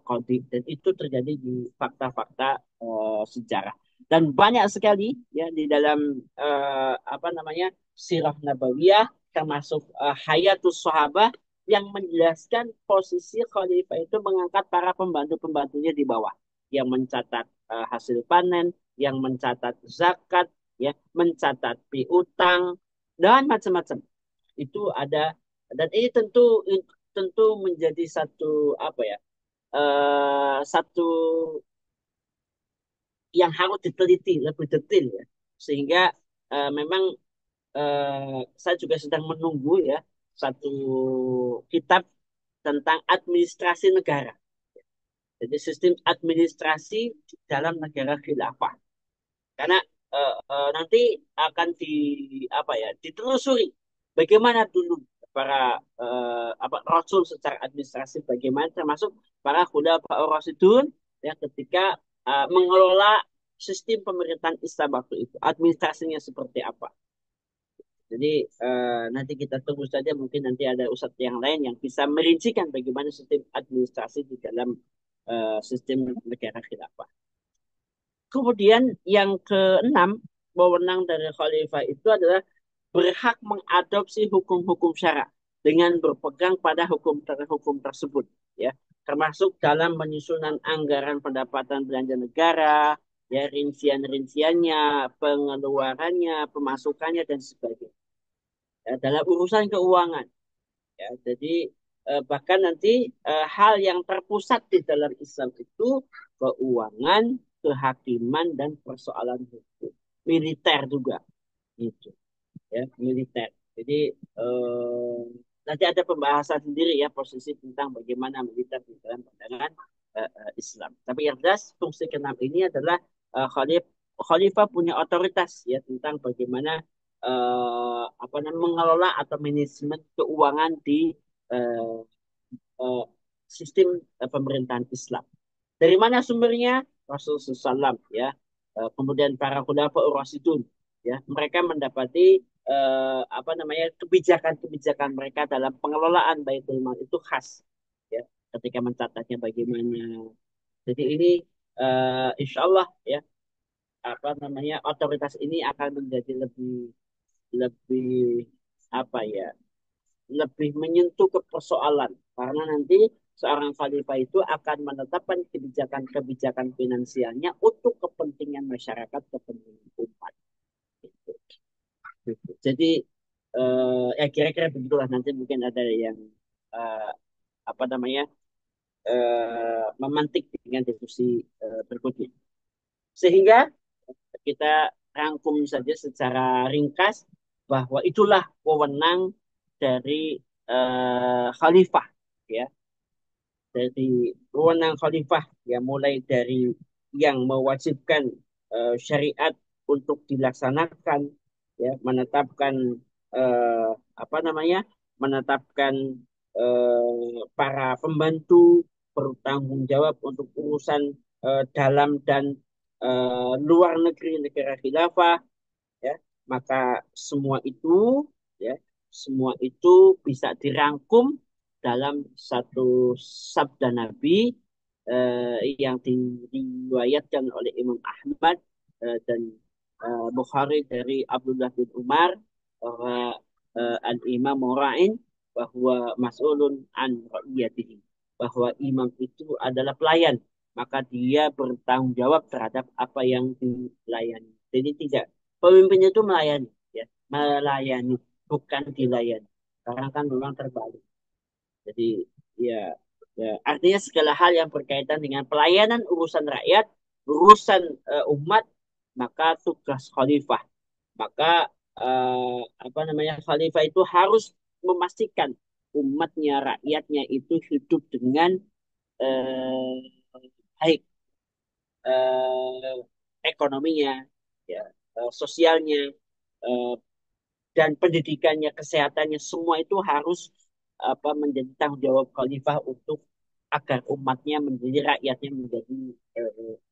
qadhi, dan itu terjadi di fakta-fakta sejarah. Dan banyak sekali, ya, di dalam apa namanya, sirah nabawiyah, termasuk Hayatus Sahabah, yang menjelaskan posisi khalifah itu mengangkat para pembantu-pembantunya di bawah, yang mencatat hasil panen, yang mencatat zakat, ya, mencatat piutang dan macam-macam. Itu ada, dan ini tentu tentu menjadi satu apa ya, satu yang harus diteliti lebih detail, ya, sehingga memang saya juga sedang menunggu, ya, satu kitab tentang administrasi negara. Jadi sistem administrasi di dalam negara khilafah. Karena nanti akan apa ya, ditelusuri bagaimana dulu para rasul secara administrasi bagaimana, termasuk para khulafa ar-rasyidun ya ketika mengelola sistem pemerintahan Islam waktu itu, administrasinya seperti apa. Jadi nanti kita tunggu saja, mungkin nanti ada ustadz yang lain yang bisa merincikan bagaimana sistem administrasi di dalam sistem negara khilafah. Kemudian yang keenam, wewenang dari khalifah itu adalah berhak mengadopsi hukum-hukum syara dengan berpegang pada hukum tersebut, ya, termasuk dalam penyusunan anggaran pendapatan belanja negara, ya, rincian-rinciannya, pengeluarannya, pemasukannya dan sebagainya. Ya, dalam urusan keuangan, ya, jadi bahkan nanti hal yang terpusat di dalam Islam itu keuangan, kehakiman dan persoalan hukum, militer juga, gitu ya, militer. Jadi eh, nanti ada pembahasan sendiri ya posisi tentang bagaimana militer di dalam pandangan Islam. Tapi yang jelas fungsi keenam ini adalah khalifah punya otoritas ya tentang bagaimana apa namanya mengelola atau manajemen keuangan di eh, eh, sistem pemerintahan Islam. Dari mana sumbernya? Rasulullah SAW ya. Kemudian para khulafa Rasidun ya, mereka mendapati apa namanya kebijakan-kebijakan mereka dalam pengelolaan Baitul Mal itu khas ya. Ketika mencatatnya bagaimana. Jadi ini insya Allah ya apa namanya otoritas ini akan menjadi lebih lebih apa ya lebih menyentuh ke persoalan karena nanti seorang khalifah itu akan menetapkan kebijakan-kebijakan finansialnya untuk kepentingan masyarakat, kepentingan umat. Gitu. Jadi ya kira-kira begitulah nanti mungkin ada yang eh, apa namanya memantik dengan diskusi berikutnya. Sehingga kita rangkum saja secara ringkas bahwa itulah wewenang dari khalifah ya dari wewenang khalifah ya mulai dari yang mewajibkan syariat untuk dilaksanakan ya menetapkan apa namanya menetapkan para pembantu bertanggung jawab untuk urusan dalam dan luar negeri negara khilafah ya maka ya semua itu bisa dirangkum dalam satu sabda Nabi yang diriwayatkan oleh Imam Ahmad dan Bukhari dari Abdullah bin Umar bahwa al-imam mura'in bahwa mas'ulun an ra'iyatihi bahwa imam itu adalah pelayan maka dia bertanggung jawab terhadap apa yang dilayani. Jadi tidak pemimpin itu melayani, ya, melayani, bukan dilayani. Sekarang kan memang terbalik. Jadi ya, ya artinya segala hal yang berkaitan dengan pelayanan urusan rakyat, urusan umat, maka tugas khalifah. Maka apa namanya khalifah itu harus memastikan umatnya, rakyatnya itu hidup dengan eh, baik eh, ekonominya, ya, sosialnya, eh, dan pendidikannya, kesehatannya, semua itu harus apa menjadi tanggung jawab khalifah untuk agar umatnya menjadi rakyatnya menjadi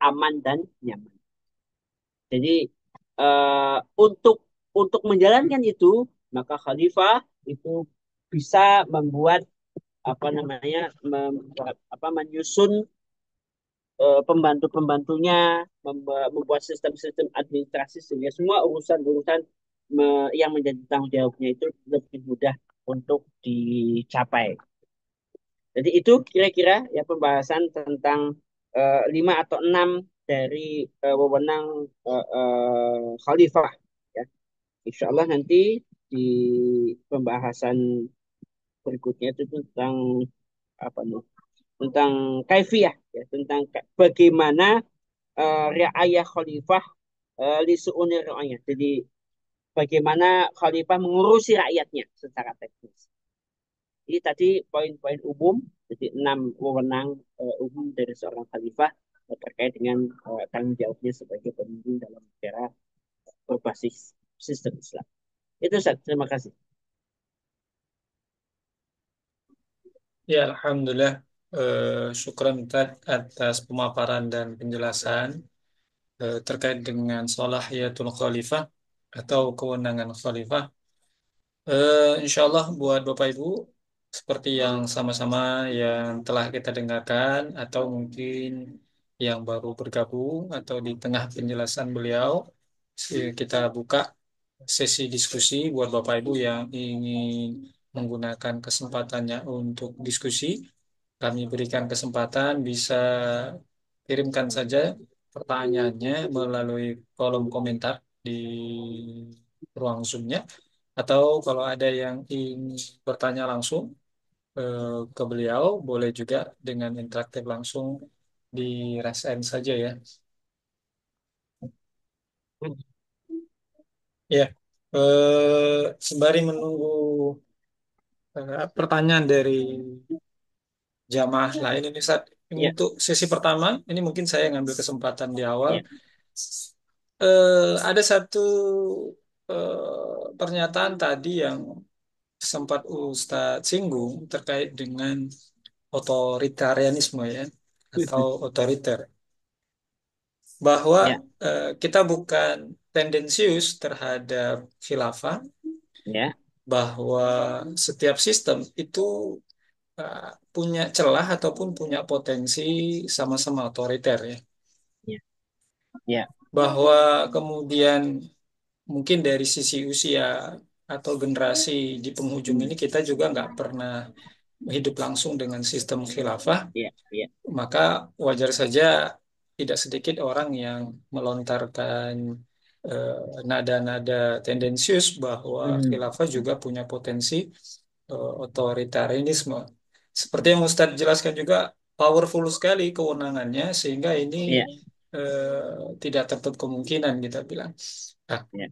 aman dan nyaman. Jadi eh, untuk menjalankan itu maka khalifah itu bisa membuat apa namanya membuat apa menyusun pembantu-pembantunya membuat sistem-sistem administrasi sehingga semua urusan-urusan yang menjadi tanggung jawabnya itu lebih mudah untuk dicapai. Jadi itu kira-kira ya pembahasan tentang lima atau enam dari wewenang khalifah. Ya. Insya Allah nanti di pembahasan berikutnya itu tentang apa nih? Tentang kaifiyah, ya, tentang bagaimana riayah khalifah li su'uni ra'ayah. Jadi bagaimana khalifah mengurusi rakyatnya secara teknis. Jadi tadi poin-poin umum, jadi enam wewenang umum dari seorang khalifah terkait dengan tanggung jawabnya sebagai pemimpin dalam negara berbasis sistem Islam. Itu Ustaz, terima kasih. Ya, Alhamdulillah. Syukran Tad atas pemaparan dan penjelasan terkait dengan Shalahiyatul Khalifah atau kewenangan Khalifah. Insya Allah buat Bapak Ibu, seperti yang sama-sama yang telah kita dengarkan atau mungkin yang baru bergabung atau di tengah penjelasan beliau, kita buka sesi diskusi buat Bapak Ibu yang ingin menggunakan kesempatannya untuk diskusi. Kami berikan kesempatan bisa kirimkan saja pertanyaannya melalui kolom komentar di ruang Zoom-nya. Atau kalau ada yang ingin bertanya langsung eh, ke beliau, boleh juga dengan interaktif langsung di raise hand saja ya. Ya, sembari menunggu pertanyaan dari jamaah lain ini saat ini Ya, untuk sesi pertama, ini mungkin saya ngambil kesempatan di awal. ya, Ada satu pernyataan tadi yang sempat Ustadz singgung terkait dengan otoritarianisme ya atau otoriter bahwa ya, kita bukan tendensius terhadap khilafah ya, bahwa setiap sistem itu punya celah ataupun punya potensi sama-sama otoriter ya ya, ya. bahwa kemudian mungkin dari sisi usia atau generasi di penghujung Hmm, ini kita juga nggak pernah hidup langsung dengan sistem khilafah, ya, ya. maka wajar saja tidak sedikit orang yang melontarkan eh, nada-nada tendensius bahwa Hmm, khilafah juga punya potensi otoritarianisme. Seperti yang Ustadz jelaskan juga, powerful sekali kewenangannya sehingga ini ya, tidak tertutup kemungkinan kita bilang. Nah, ya,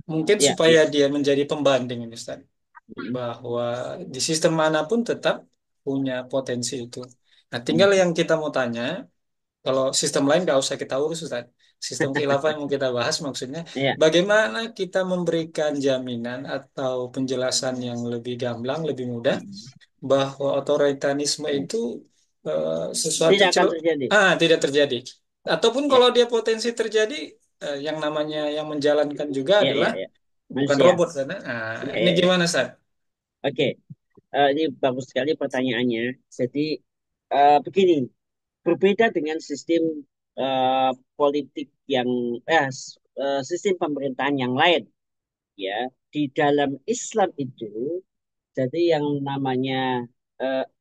mungkin ya, supaya ya. dia menjadi pembanding ini Ustaz, Hmm, bahwa di sistem manapun tetap punya potensi itu. Nah, tinggal hmm. yang kita mau tanya, kalau sistem lain nggak usah kita urus Ustaz. Sistem khilafah yang mau kita bahas maksudnya, Ya, bagaimana kita memberikan jaminan atau penjelasan yang lebih gamblang, lebih mudah, hmm. bahwa otoritarisme itu sesuatu Tidak akan terjadi. tidak terjadi. Ataupun Ya, kalau dia potensi terjadi, yang namanya yang menjalankan juga ya, adalah ya, ya. bukan Manusia. robot karena Ya, ini ya, ya. gimana Sat? Oke. Ini bagus sekali pertanyaannya. Jadi begini, berbeda dengan sistem politik yang sistem pemerintahan yang lain, ya. Di dalam Islam itu, jadi yang namanya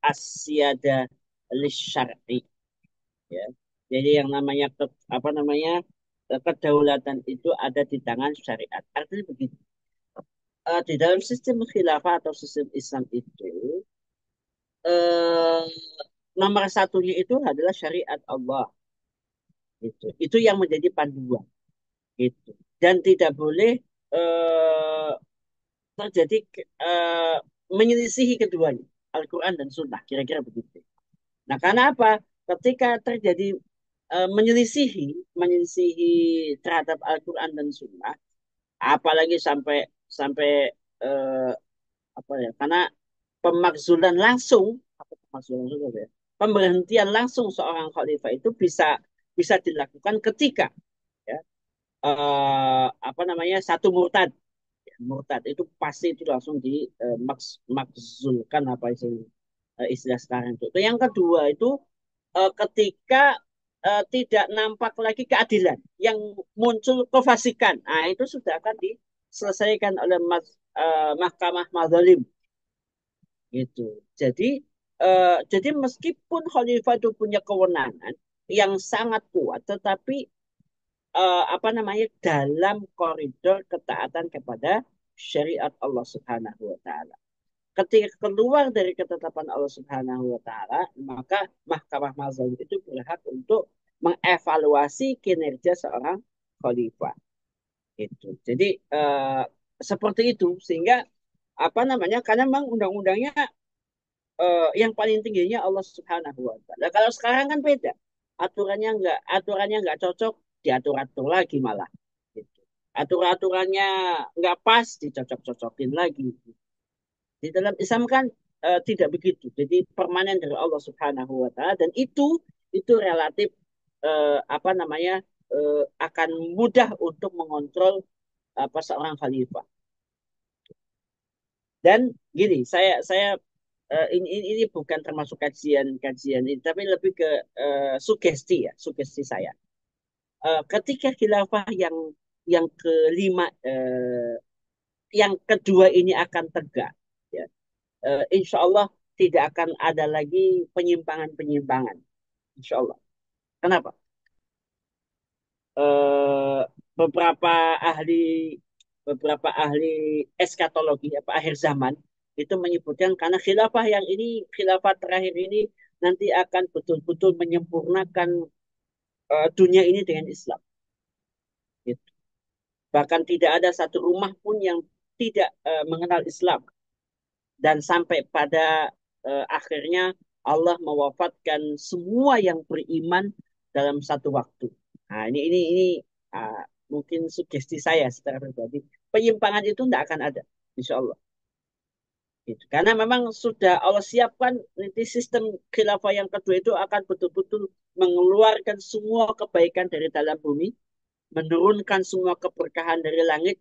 asyada lisyar'i, ya. Jadi yang namanya apa namanya kedaulatan itu ada di tangan syariat. Artinya begitu. Di dalam sistem khilafah atau sistem Islam itu eh, nomor satunya itu adalah syariat Allah. Itu yang menjadi panduan. Gitu. Dan tidak boleh eh, terjadi eh, menyelisihi keduanya, Al-Quran dan Sunnah, kira-kira begitu. Nah, karena apa? Ketika terjadi menyelisihi terhadap Al-Quran dan Sunnah, apalagi sampai sampai eh, apa ya? Karena pemakzulan langsung, apa pemakzulan langsung apa ya? Pemberhentian langsung seorang khalifah itu bisa bisa dilakukan ketika ya, apa namanya satu murtad. Murtad itu pasti itu langsung dimakzulkan apa istilah sekarang itu. Yang kedua itu ketika tidak nampak lagi keadilan yang muncul kefasikan. Nah, itu sudah akan diselesaikan oleh Mahkamah Madzalim gitu. Jadi jadi meskipun khalifah itu punya kewenangan yang sangat kuat, tetapi apa namanya dalam koridor ketaatan kepada syariat Allah Subhanahu wa taala. Ketika keluar dari ketetapan Allah Subhanahu wa taala, maka Mahkamah Mazhabi itu berhak untuk mengevaluasi kinerja seorang khalifah. Itu. Jadi seperti itu sehingga apa namanya? Karena memang undang-undangnya yang paling tingginya Allah Subhanahu wa taala. Kalau sekarang kan beda. Aturannya nggak cocok, diatur-atur lagi malah. Gitu. Aturan-aturannya nggak pas, dicocok-cocokin lagi. Di dalam Islam kan tidak begitu. Jadi permanen dari Allah Subhanahu wa taala dan itu relatif apa namanya akan mudah untuk mengontrol apa seorang khalifah. Dan gini, saya ini bukan termasuk kajian ini, tapi lebih ke sugesti ya, sugesti saya. Ketika khilafah yang kelima, yang kedua ini akan tegak, ya, insya Allah tidak akan ada lagi penyimpangan-penyimpangan, insya Allah. Kenapa? Eh, beberapa ahli beberapa ahli eskatologi apa akhir zaman itu menyebutkan karena khilafah yang ini khilafah terakhir ini nanti akan betul-betul menyempurnakan dunia ini dengan Islam. Gitu. Bahkan tidak ada satu rumah pun yang tidak mengenal Islam dan sampai pada akhirnya Allah mewafatkan semua yang beriman dalam satu waktu. Nah, ini uh, mungkin sugesti saya secara pribadi. Penyimpangan itu tidak akan ada, insya Allah. Gitu. Karena memang sudah Allah siapkan nanti sistem khilafah yang kedua itu akan betul-betul mengeluarkan semua kebaikan dari dalam bumi, menurunkan semua keberkahan dari langit,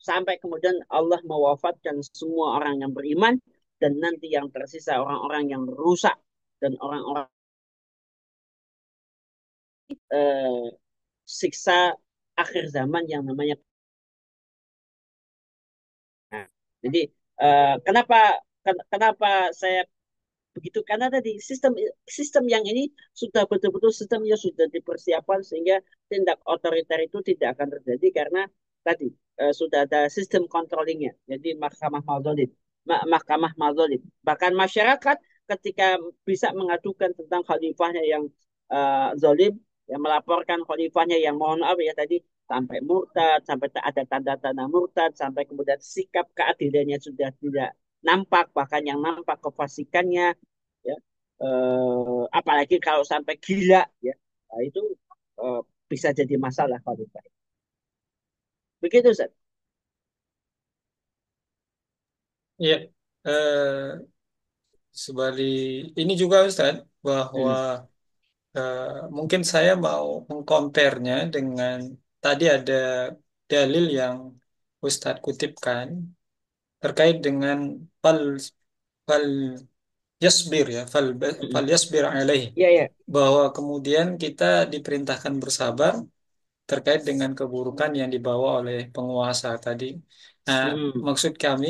sampai kemudian Allah mewafatkan semua orang yang beriman dan nanti yang tersisa orang-orang yang rusak dan orang-orang eh, siksa akhir zaman yang namanya. Nah, jadi kenapa kenapa saya begitu karena tadi sistem sistem yang ini sudah betul-betul sistemnya sudah dipersiapkan sehingga tindak otoriter itu tidak akan terjadi karena tadi sudah ada sistem controllingnya jadi mahkamah mazolim bahkan masyarakat ketika bisa mengadukan tentang khalifahnya yang zolim yang melaporkan khalifahnya yang mohon maaf ya tadi sampai murtad sampai tak ada tanda-tanda murtad sampai kemudian sikap keadilannya sudah tidak nampak bahkan yang nampak kefasikannya ya apalagi kalau sampai gila ya nah, itu eh, bisa jadi masalah kalau baik begitu Ustaz. Iya, eh, sebalik ini juga Ustadz bahwa Hmm. eh, mungkin saya mau mengkomparnya dengan tadi ada dalil yang Ustadz kutipkan terkait dengan fal fal yasbir ya Hmm. fal yasbir alaih Iya ya. bahwa kemudian kita diperintahkan bersabar terkait dengan keburukan yang dibawa oleh penguasa tadi. Nah, Hmm. maksud kami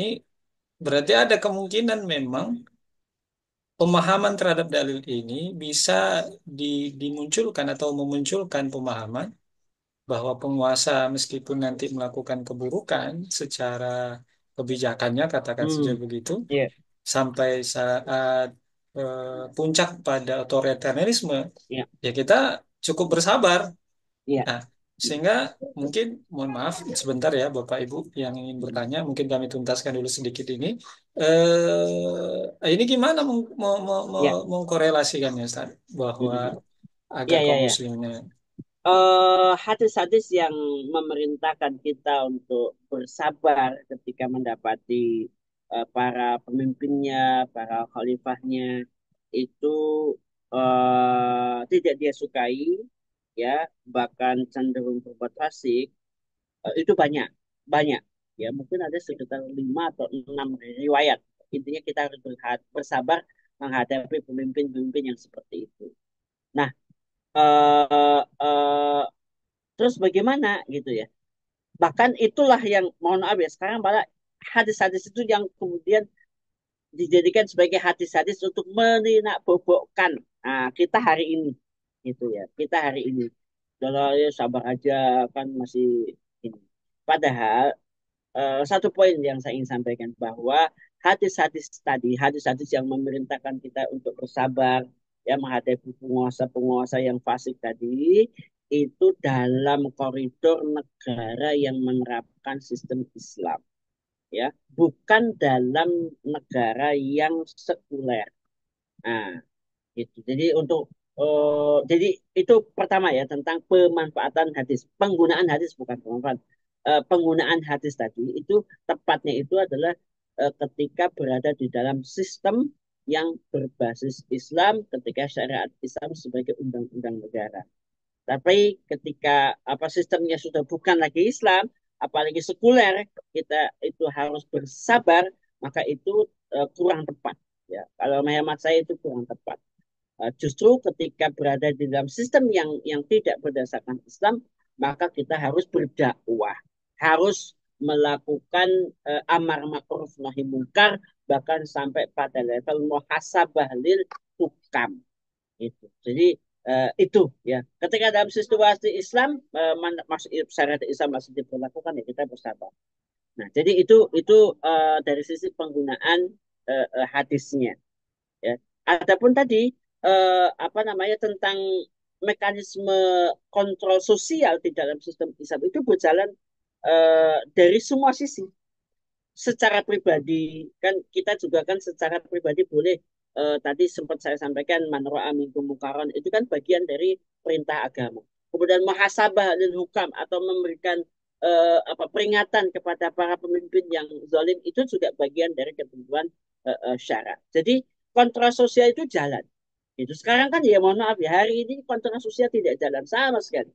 berarti ada kemungkinan memang pemahaman terhadap dalil ini bisa dimunculkan atau memunculkan pemahaman bahwa penguasa meskipun nanti melakukan keburukan secara kebijakannya, katakan saja Hmm. begitu, Iya. sampai saat puncak pada otoritarianisme, Iya. ya kita cukup bersabar. Iya. Nah, sehingga mungkin, mohon maaf sebentar ya Bapak Ibu yang ingin Hmm. bertanya, mungkin kami tuntaskan dulu sedikit ini. Ini gimana Iya. mengkorelasikannya, Ustaz? Bahwa Hmm. agar Iya iya kaum iya. muslimnya. Hadis-hadis yang memerintahkan kita untuk bersabar ketika mendapati para pemimpinnya, para khalifahnya itu tidak dia sukai, ya bahkan cenderung berbuat fasik, itu banyak, banyak. Ya mungkin ada sekitar 5 atau 6 riwayat. Intinya kita harus bersabar menghadapi pemimpin-pemimpin yang seperti itu. Nah, eh, eh, terus bagaimana gitu ya? Bahkan itulah yang mohon maaf ya sekarang malah hadis-hadis itu yang kemudian dijadikan sebagai hadis-hadis untuk meninabobokan kita hari ini gitu ya kita hari ini kalau ya sabar aja kan masih ini padahal satu poin yang saya ingin sampaikan bahwa hadis-hadis tadi hadis-hadis yang memerintahkan kita untuk bersabar ya menghadapi penguasa-penguasa yang fasik tadi itu dalam koridor negara yang menerapkan sistem Islam ya bukan dalam negara yang sekuler. Nah, itu. Jadi untuk jadi itu pertama ya tentang pemanfaatan hadis, penggunaan hadis bukan pemanfaatan. penggunaan hadis tadi itu tepatnya itu adalah ketika berada di dalam sistem yang berbasis Islam, ketika syariat Islam sebagai undang-undang negara. Tapi ketika apa sistemnya sudah bukan lagi Islam, apalagi sekuler, kita itu harus bersabar, maka itu kurang tepat. Ya, kalau hemat saya itu kurang tepat. Justru ketika berada di dalam sistem yang tidak berdasarkan Islam, maka kita harus berdakwah, harus melakukan amar ma'ruf nahi mungkar, bahkan sampai pada level muhasabah lil hukam itu. Jadi itu ya. Ketika dalam situasi Islam maksud syariat Islam masih diberlakukan ya kita bersabar. Nah, jadi itu dari sisi penggunaan hadisnya ya. Adapun tadi apa namanya tentang mekanisme kontrol sosial di dalam sistem Islam itu berjalan dari semua sisi. Secara pribadi kan kita juga kan secara pribadi boleh tadi sempat saya sampaikan man ra'a minkum munkaran itu kan bagian dari perintah agama. Kemudian muhasabah lil hukam atau memberikan apa peringatan kepada para pemimpin yang zalim itu juga bagian dari ketentuan syarat. Jadi kontrol sosial itu jalan. Itu sekarang kan ya mohon maaf ya hari ini kontrol sosial tidak jalan sama sekali.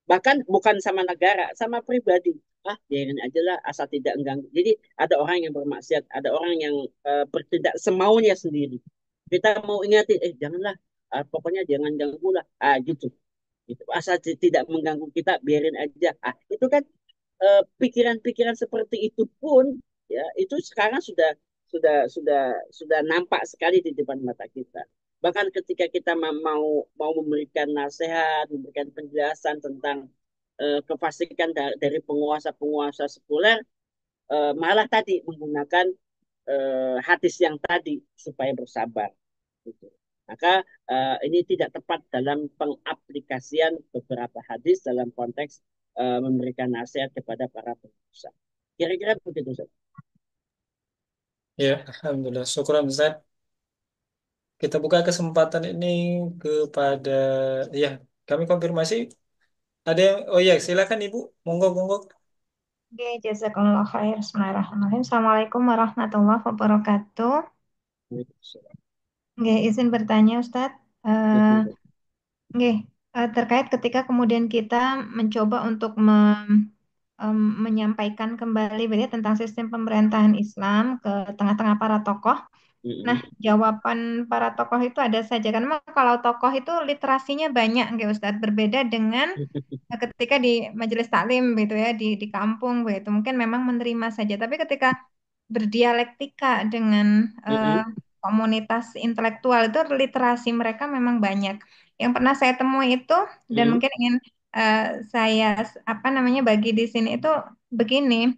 Bahkan bukan sama negara, sama pribadi. Ah, biarin aja lah, asal tidak mengganggu. Jadi ada orang yang bermaksiat, ada orang yang bertindak semaunya sendiri. Kita mau ingatin, janganlah, pokoknya jangan ganggu lah. Ah, gitu. Gitu. Asal tidak mengganggu kita, biarin aja. Ah, itu kan pikiran-pikiran seperti itu pun, ya, itu sekarang sudah nampak sekali di depan mata kita. Bahkan ketika kita mau memberikan nasihat, memberikan penjelasan tentang kefasikan dari penguasa-penguasa sekuler, malah tadi menggunakan hadis yang tadi supaya bersabar. Gitu. Maka ini tidak tepat dalam pengaplikasian beberapa hadis dalam konteks memberikan nasihat kepada para penguasa. Kira-kira begitu, Ustaz. Ya, Alhamdulillah. Syukuran Ustaz. Kita buka kesempatan ini kepada, ya, kami konfirmasi. Ada yang, oh ya, silakan Ibu. Monggo, monggo. Oke, jazakallah khair. Bismillahirrahmanirrahim. Assalamualaikum warahmatullahi wabarakatuh. Oke, izin bertanya Ustadz. Eh, oke, terkait ketika kemudian kita mencoba untuk menyampaikan kembali berarti tentang sistem pemerintahan Islam ke tengah-tengah para tokoh. Nah, jawaban para tokoh itu ada saja. Karena kalau tokoh itu literasinya banyak, nggak Ustadz. Berbeda dengan ketika di majelis taklim gitu ya, di kampung gitu. Mungkin memang menerima saja. Tapi ketika berdialektika dengan eh, komunitas intelektual itu literasi mereka memang banyak. Yang pernah saya temui itu dan mungkin ingin eh, saya apa namanya bagi di sini itu begini.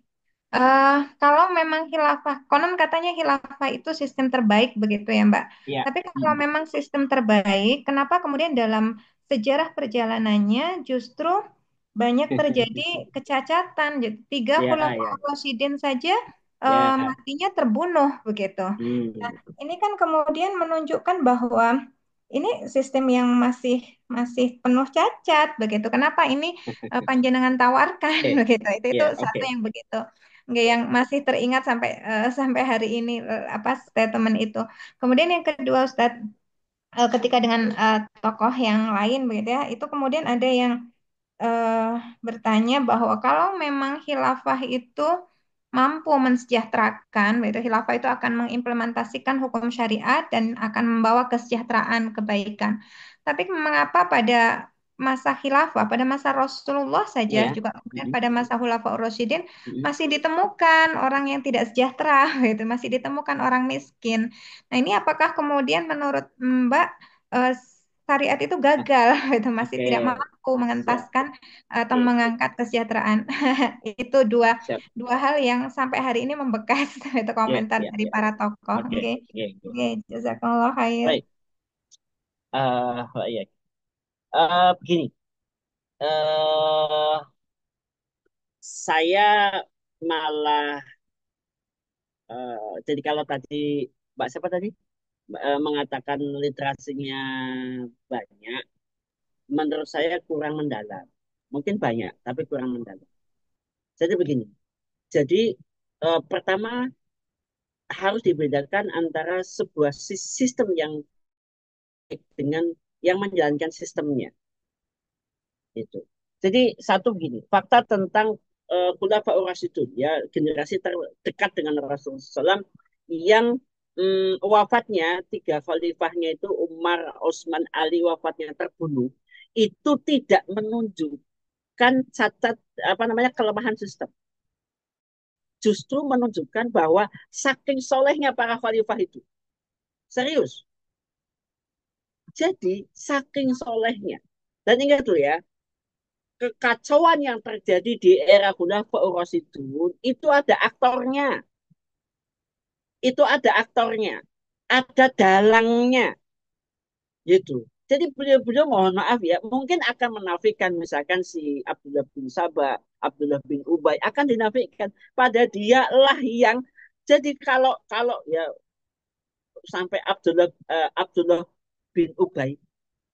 Eh, Kalau memang khilafah, konon katanya khilafah itu sistem terbaik begitu ya Mbak. Ya. Tapi kalau memang sistem terbaik, kenapa kemudian dalam sejarah perjalanannya justru banyak terjadi kecacatan? Jadi, tiga Ya, khulafaur ya, rasyidin saja ya. matinya terbunuh begitu. Nah, Hmm. ini kan kemudian menunjukkan bahwa ini sistem yang masih masih penuh cacat begitu. Kenapa ini panjenengan tawarkan Oke, begitu? Itu ya, satu oke. yang begitu. Nggak yang masih teringat sampai sampai hari ini apa statement itu. Kemudian yang kedua Ustadz, ketika dengan tokoh yang lain begitu ya, itu kemudian ada yang eh, bertanya bahwa kalau memang khilafah itu mampu mensejahterakan, yaitu khilafah itu akan mengimplementasikan hukum syariat dan akan membawa kesejahteraan, kebaikan. Tapi mengapa pada masa khilafah, pada masa Rasulullah saja, Ya. juga kemudian Mm-mm. pada masa Khulafaur Rasyidin Mm-mm. masih ditemukan orang yang tidak sejahtera, gitu, masih ditemukan orang miskin. Nah, ini apakah kemudian menurut Mbak eh, syariat itu Ah, gagal, itu masih oke. tidak mampu Siap. mengentaskan atau Oke, mengangkat kesejahteraan. Itu dua siap. dua hal yang sampai hari ini membekas itu Ya, komentar ya, dari ya. para tokoh. Oke, Oke, oke, oke. oke, jazakallah khair. Baik. Ya. Begini. eh saya malah jadi kalau tadi Mbak siapa tadi mengatakan literasinya banyak, menurut saya kurang mendalam. Mungkin banyak, tapi kurang mendalam. Jadi begini. Jadi pertama harus dibedakan antara sebuah sistem yang baik dengan yang menjalankan sistemnya. Itu. Jadi satu begini, fakta tentang Khulafaur Rasyidun, ya generasi terdekat dengan Rasulullah SAW yang wafatnya tiga khalifahnya itu Umar, Utsman, Ali wafatnya terbunuh, itu tidak menunjukkan cacat apa namanya kelemahan sistem. Justru menunjukkan bahwa saking solehnya para khalifah itu. Serius. Jadi saking solehnya. Dan ingat tuh ya, kekacauan yang terjadi di era Khulafaur Rasyidun itu ada aktornya. Itu ada aktornya. Ada dalangnya. Gitu. Jadi beliau-beliau mohon maaf ya, mungkin akan menafikan misalkan si Abdullah bin Sabah, Abdullah bin Ubay akan dinafikan. Pada dialah yang jadi kalau kalau ya sampai Abdullah bin Ubay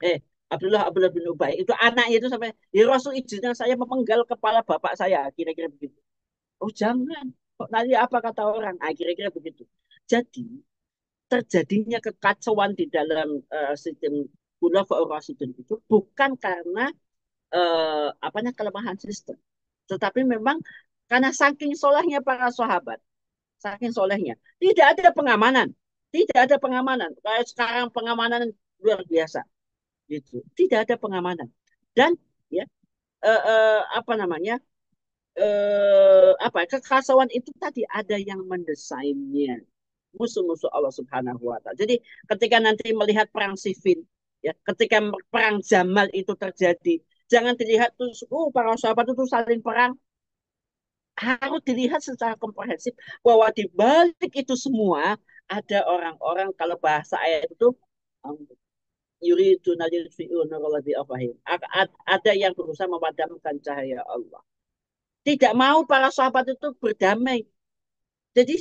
eh Abdullah bin Ubay itu anaknya itu sampai ya Rasul izinkan saya memenggal kepala bapak saya kira-kira begitu. Oh jangan, kok nanti apa kata orang, kira-kira begitu. Jadi terjadinya kekacauan di dalam sistem Khulafaur Rasyidun itu bukan karena apanya kelemahan sistem, tetapi memang karena saking solehnya para sahabat, saking solehnya tidak ada pengamanan, tidak ada pengamanan. Kayak sekarang pengamanan luar biasa, gitu. Tidak ada pengamanan dan ya apa namanya apa kekacauan itu tadi ada yang mendesainnya musuh-musuh Allah Subhanahu wa taala. Jadi ketika nanti melihat perang sifil ya ketika perang Jamal itu terjadi jangan dilihat tuh para sahabat itu saling perang, harus dilihat secara komprehensif bahwa di balik itu semua ada orang-orang kalau bahasa ayat itu um, yuriduna yudfi'u nuralladzi afahim. Ada yang berusaha memadamkan cahaya Allah. Tidak mau para sahabat itu berdamai. Jadi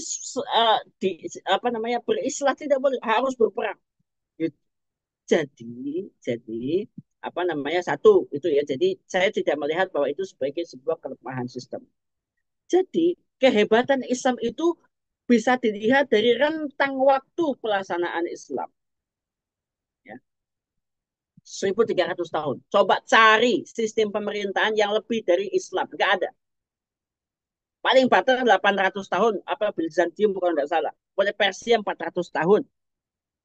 di apa namanya berislah tidak boleh, harus berperang. Gitu. Jadi apa namanya satu itu ya. Jadi saya tidak melihat bahwa itu sebagai sebuah kelemahan sistem. Jadi kehebatan Islam itu bisa dilihat dari rentang waktu pelaksanaan Islam. Ya. 1300 tahun. Coba cari sistem pemerintahan yang lebih dari Islam. Nggak ada. Paling batas 800 tahun. Apa Byzantium kalau nggak salah. Oleh Persia 400 tahun.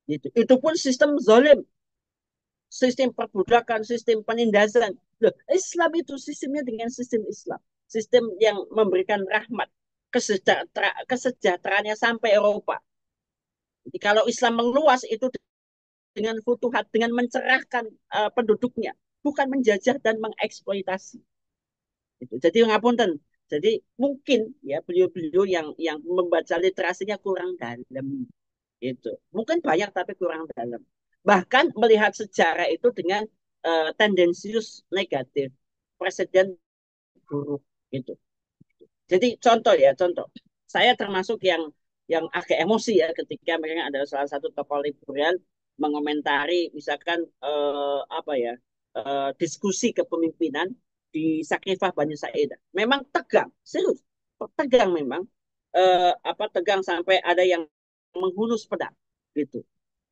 Gitu. Itu pun sistem zalim. Sistem perbudakan, sistem penindasan. Loh, Islam itu sistemnya dengan sistem Islam. Sistem yang memberikan rahmat. Kesejahteraannya sampai Eropa. Jadi kalau Islam meluas itu dengan futuhat, dengan mencerahkan penduduknya. Bukan menjajah dan mengeksploitasi. Itu. Jadi ngapunten. Jadi mungkin ya beliau-beliau yang membaca literasinya kurang dalam itu. Mungkin banyak tapi kurang dalam. Bahkan melihat sejarah itu dengan tendensius negatif, presiden buruk gitu. Jadi contoh ya, contoh. Saya termasuk yang agak emosi ya ketika mereka ada salah satu tokoh liberal mengomentari misalkan apa ya diskusi kepemimpinan di Sakrifah Bani Sa'idah. Memang tegang, serius, tegang memang apa tegang sampai ada yang menghunus pedang gitu.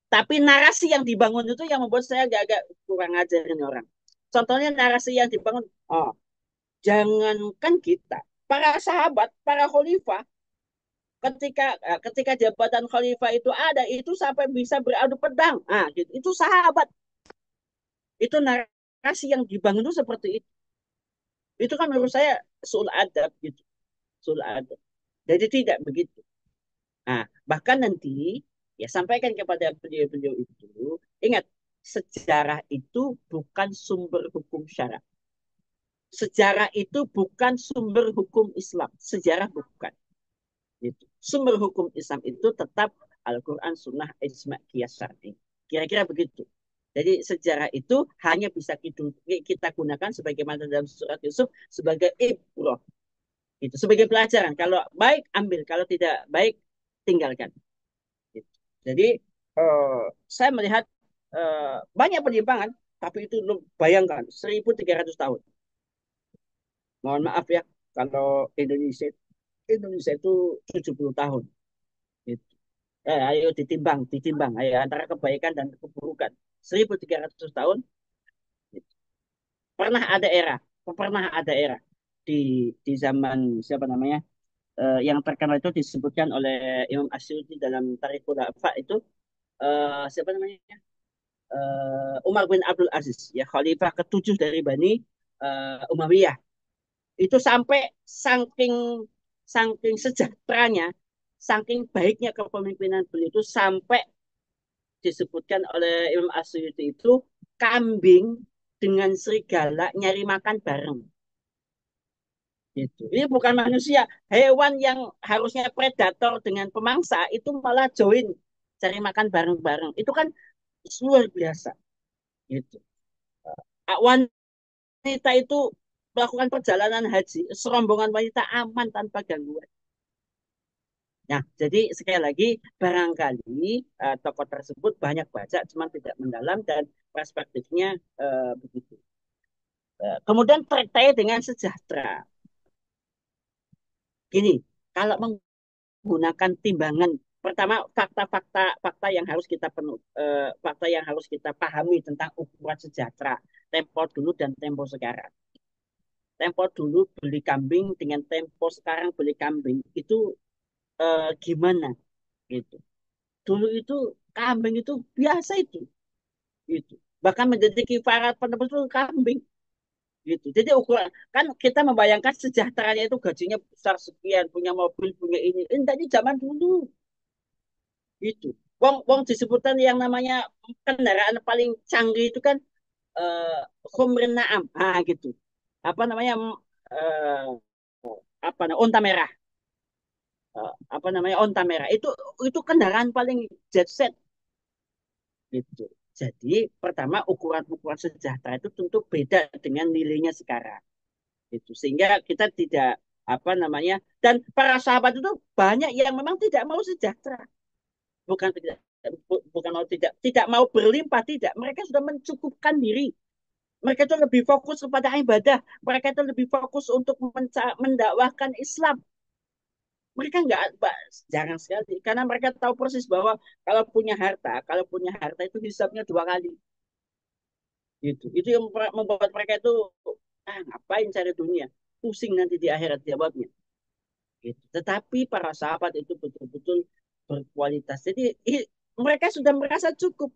Tapi narasi yang dibangun itu yang membuat saya agak-agak kurang ajar ini orang. Contohnya narasi yang dibangun, oh jangankan kita, para sahabat, para khalifah, ketika jabatan khalifah itu ada, itu sampai bisa beradu pedang. Nah, gitu. Itu sahabat. Itu narasi yang dibangun itu seperti itu. Itu kan menurut saya sul adab gitu. Sul adab. Jadi tidak begitu. Nah, bahkan nanti ya sampaikan kepada beliau-beliau itu, ingat sejarah itu bukan sumber hukum syara. Sejarah itu bukan sumber hukum Islam. Sejarah bukan. Gitu. Sumber hukum Islam itu tetap Al-Quran, Sunnah, Ijma, Qiyas, Syar'i. Kira-kira begitu. Jadi sejarah itu hanya bisa kita gunakan sebagaimana dalam surat Yusuf sebagai ibrah. Itu sebagai pelajaran. Kalau baik ambil, kalau tidak baik tinggalkan. Gitu. Jadi saya melihat banyak penyimpangan, tapi itu bayangkan 1300 tahun. Mohon maaf ya, Kalau Indonesia Indonesia itu 70 tahun. Gitu. Ayo ditimbang, ditimbang. Ayo antara kebaikan dan keburukan. 1300 tahun. Gitu. Pernah ada era di zaman siapa namanya? Yang terkenal itu disebutkan oleh Imam Asy'uti dalam Tarikhul Khulafa itu siapa namanya? Umar bin Abdul Aziz, ya khalifah ketujuh dari Bani Umayyah. Itu sampai saking saking sejahteranya, saking baiknya kepemimpinan beliau itu sampai disebutkan oleh Imam Asy'uti itu kambing dengan serigala nyari makan bareng. Gitu. Ini bukan manusia, hewan yang harusnya predator dengan pemangsa itu malah join cari makan bareng-bareng. Itu kan luar biasa. Gitu. Wanita itu melakukan perjalanan haji, serombongan wanita aman tanpa gangguan. Nah, jadi sekali lagi barangkali tokoh tersebut banyak baca, cuma tidak mendalam dan perspektifnya begitu. Kemudian terkait dengan sejahtera. Gini, kalau menggunakan timbangan, pertama fakta yang harus kita fakta yang harus kita pahami tentang ukuran sejahtera tempo dulu dan tempo sekarang. Tempo dulu beli kambing dengan tempo sekarang beli kambing itu gimana gitu. Dulu itu kambing itu biasa itu. Bahkan menjadi kifarat penebus itu kambing gitu. Jadi ukuran kan kita membayangkan sejahteranya itu gajinya besar sekian, punya mobil, punya ini. Ini zaman dulu gitu. Wong wong disebutkan yang namanya kendaraan paling canggih itu kan eh Khumrin Naam. Ah gitu. Apa namanya eh apa namanya onta merah. Apa namanya onta merah. Itu kendaraan paling jet set gitu. Jadi pertama ukuran-ukuran sejahtera itu tentu beda dengan nilainya sekarang. Gitu. Sehingga kita tidak apa namanya dan para sahabat itu banyak yang memang tidak mau sejahtera. Bukan tidak bukan mau tidak mau berlimpah tidak. Mereka sudah mencukupkan diri. Mereka itu lebih fokus kepada ibadah. Mereka itu lebih fokus untuk mendakwahkan Islam. Mereka nggak jarang sekali karena mereka tahu persis bahwa kalau punya harta itu hisapnya dua kali. Itu yang membuat mereka itu ngapain cari dunia, pusing nanti di akhirat jawabnya. Gitu. Tetapi para sahabat itu betul-betul berkualitas. Jadi mereka sudah merasa cukup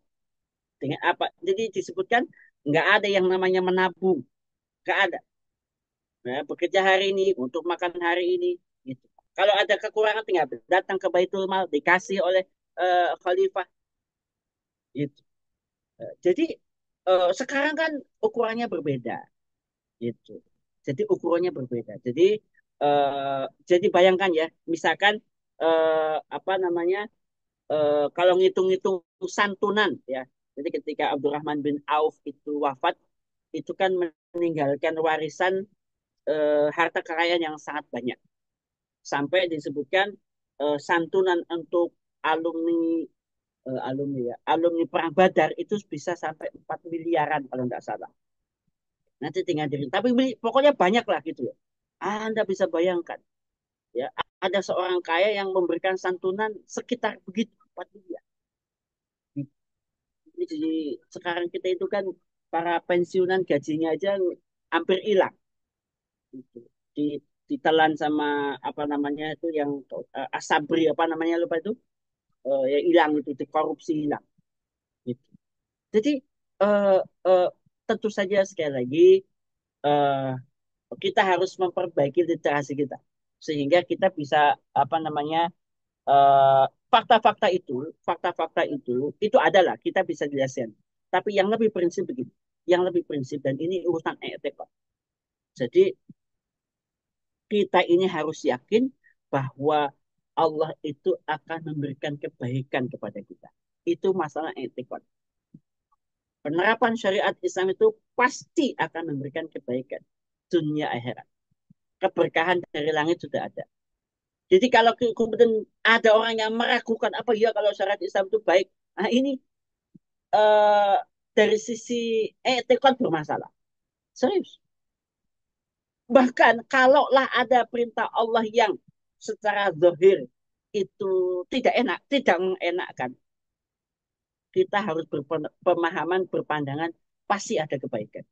dengan apa. Jadi disebutkan nggak ada yang namanya menabung, nggak ada. Nah, bekerja hari ini untuk makan hari ini. Gitu. Kalau ada kekurangan tinggal datang ke Baitul Mal dikasih oleh khalifah. Gitu. Jadi sekarang kan ukurannya berbeda. Gitu. Jadi ukurannya berbeda. Jadi bayangkan ya, misalkan apa namanya kalau ngitung-ngitung santunan ya. Jadi ketika Abdurrahman bin Auf itu wafat, itu kan meninggalkan warisan harta kekayaan yang sangat banyak. Sampai disebutkan santunan untuk alumni alumni perang Badar itu bisa sampai 4 miliaran kalau nggak salah. Nanti tinggal diri. Tapi pokoknya banyak lah gitu ya. Anda bisa bayangkan ya ada seorang kaya yang memberikan santunan sekitar begitu 4 miliar. Jadi sekarang kita itu kan para pensiunan gajinya aja hampir hilang. Gitu. Di, ditelan sama apa namanya itu yang asabri apa namanya lupa itu yang hilang itu dikorupsi hilang. Gitu. Jadi eh, eh, tentu saja sekali lagi eh, kita harus memperbaiki literasi kita sehingga kita bisa apa namanya eh, fakta-fakta itu, fakta-fakta itu adalah kita bisa jelaskan. Tapi yang lebih prinsip begini, yang lebih prinsip dan ini urusan etika. Jadi kita ini harus yakin bahwa Allah itu akan memberikan kebaikan kepada kita. Itu masalah etika. Penerapan syariat Islam itu pasti akan memberikan kebaikan dunia akhirat. Keberkahan dari langit sudah ada. Jadi kalau kemudian ada orang yang meragukan apa ya kalau syariat Islam itu baik, nah ini eh, dari sisi etika bermasalah. Serius. Bahkan kalaulah ada perintah Allah yang secara zahir itu tidak enak, tidak mengenakkan, kita harus berpemahaman, berpandangan pasti ada kebaikan.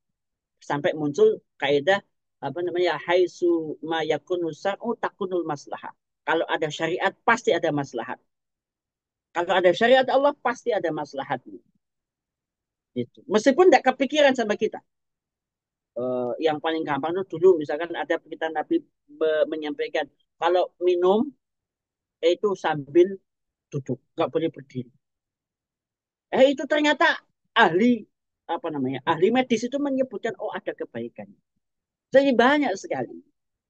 Sampai muncul kaidah apa namanya haitsu ma yakunu syar'u takunul maslahah. Kalau ada syariat pasti ada maslahat. Kalau ada syariat Allah pasti ada maslahatnya. Gitu. Meskipun tidak kepikiran sama kita. Yang paling gampang itu dulu misalkan ada kita Nabi menyampaikan kalau minum itu sambil duduk, nggak boleh berdiri. Itu ternyata ahli apa namanya ahli medis itu menyebutkan oh ada kebaikan. Jadi banyak sekali,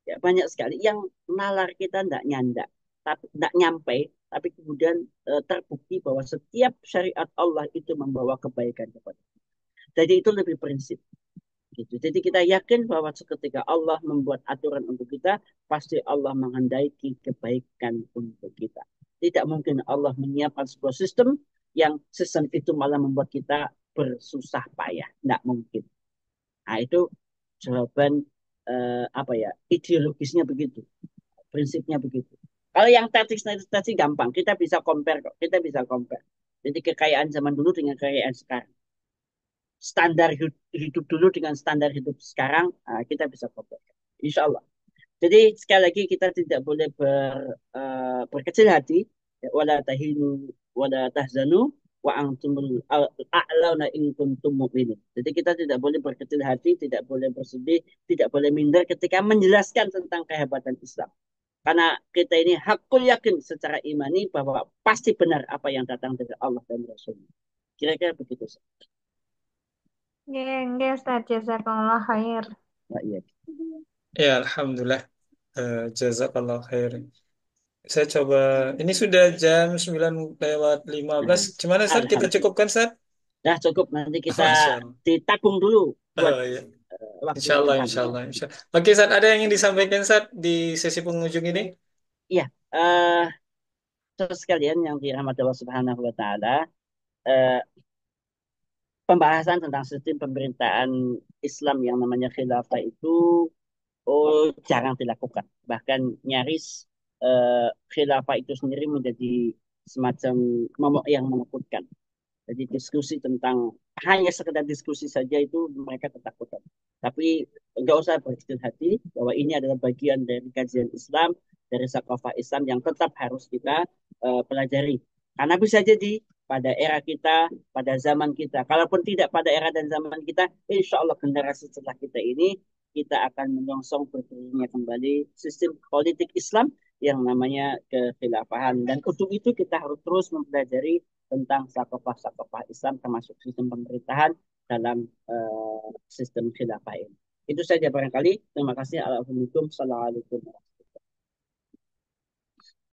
ya banyak sekali yang nalar kita tidak nyanda, tapi tidak nyampe, tapi kemudian terbukti bahwa setiap syariat Allah itu membawa kebaikan kepada kita. Jadi itu lebih prinsip. Gitu. Jadi kita yakin bahwa seketika Allah membuat aturan untuk kita, pasti Allah menghendaki kebaikan untuk kita. Tidak mungkin Allah menyiapkan sebuah sistem yang sistem itu malah membuat kita bersusah payah. Tidak mungkin. Nah, itu jawaban apa ya ideologisnya begitu, prinsipnya begitu. Kalau yang tadi gampang, kita bisa compare kok, kita bisa compare. Jadi kekayaan zaman dulu dengan kekayaan sekarang, standar hidup dulu dengan standar hidup sekarang, kita bisa compare. Insya Allah. Jadi sekali lagi kita tidak boleh berkecil hati, ya, wala tahinu wala tahzanu wa antumul a'launa in kuntum mu'minin. Jadi kita tidak boleh berkecil hati, tidak boleh bersedih, tidak boleh minder ketika menjelaskan tentang kehebatan Islam. Karena kita ini hakul yakin secara imani bahwa pasti benar apa yang datang dari Allah dan Rasul. Kira-kira begitu. Nggih, nggih Ustaz, jazakallah khair. Nah, iya. Ya, Alhamdulillah. Jazakallah khair. Saya coba, ini sudah jam 9:15. Nah, Gimana, Ustaz? Kita alhamdulillah. cukupkan, Ustaz? Nah, cukup nanti kita Masya Allah. ditabung dulu buat Oh, iya. waktu Insya yang Allah, akan insya datang. Allah, insya Allah. Oke, Ustaz, ada yang ingin disampaikan, Ustaz, di sesi penghujung ini? Iya, terus sekalian yang dirahmati Allah Subhanahu wa taala, eh, pembahasan tentang sistem pemerintahan Islam yang namanya khilafah itu jarang dilakukan. Bahkan nyaris khilafah itu sendiri menjadi semacam momok yang menakutkan. Jadi diskusi tentang hanya sekedar diskusi saja itu mereka ketakutan. Tapi enggak usah berkecil hati bahwa ini adalah bagian dari kajian Islam, dari sakafah Islam yang tetap harus kita pelajari. Karena bisa jadi pada era kita, pada zaman kita, kalaupun tidak pada era dan zaman kita, insya Allah generasi setelah kita ini, kita akan menyongsong berdirinya kembali sistem politik Islam yang namanya kekhilafahan. Dan untuk itu kita harus terus mempelajari tentang sakofah-sakofah Islam termasuk sistem pemerintahan dalam sistem khilafah ini. Itu saja barangkali. Terima kasih. Assalamualaikum.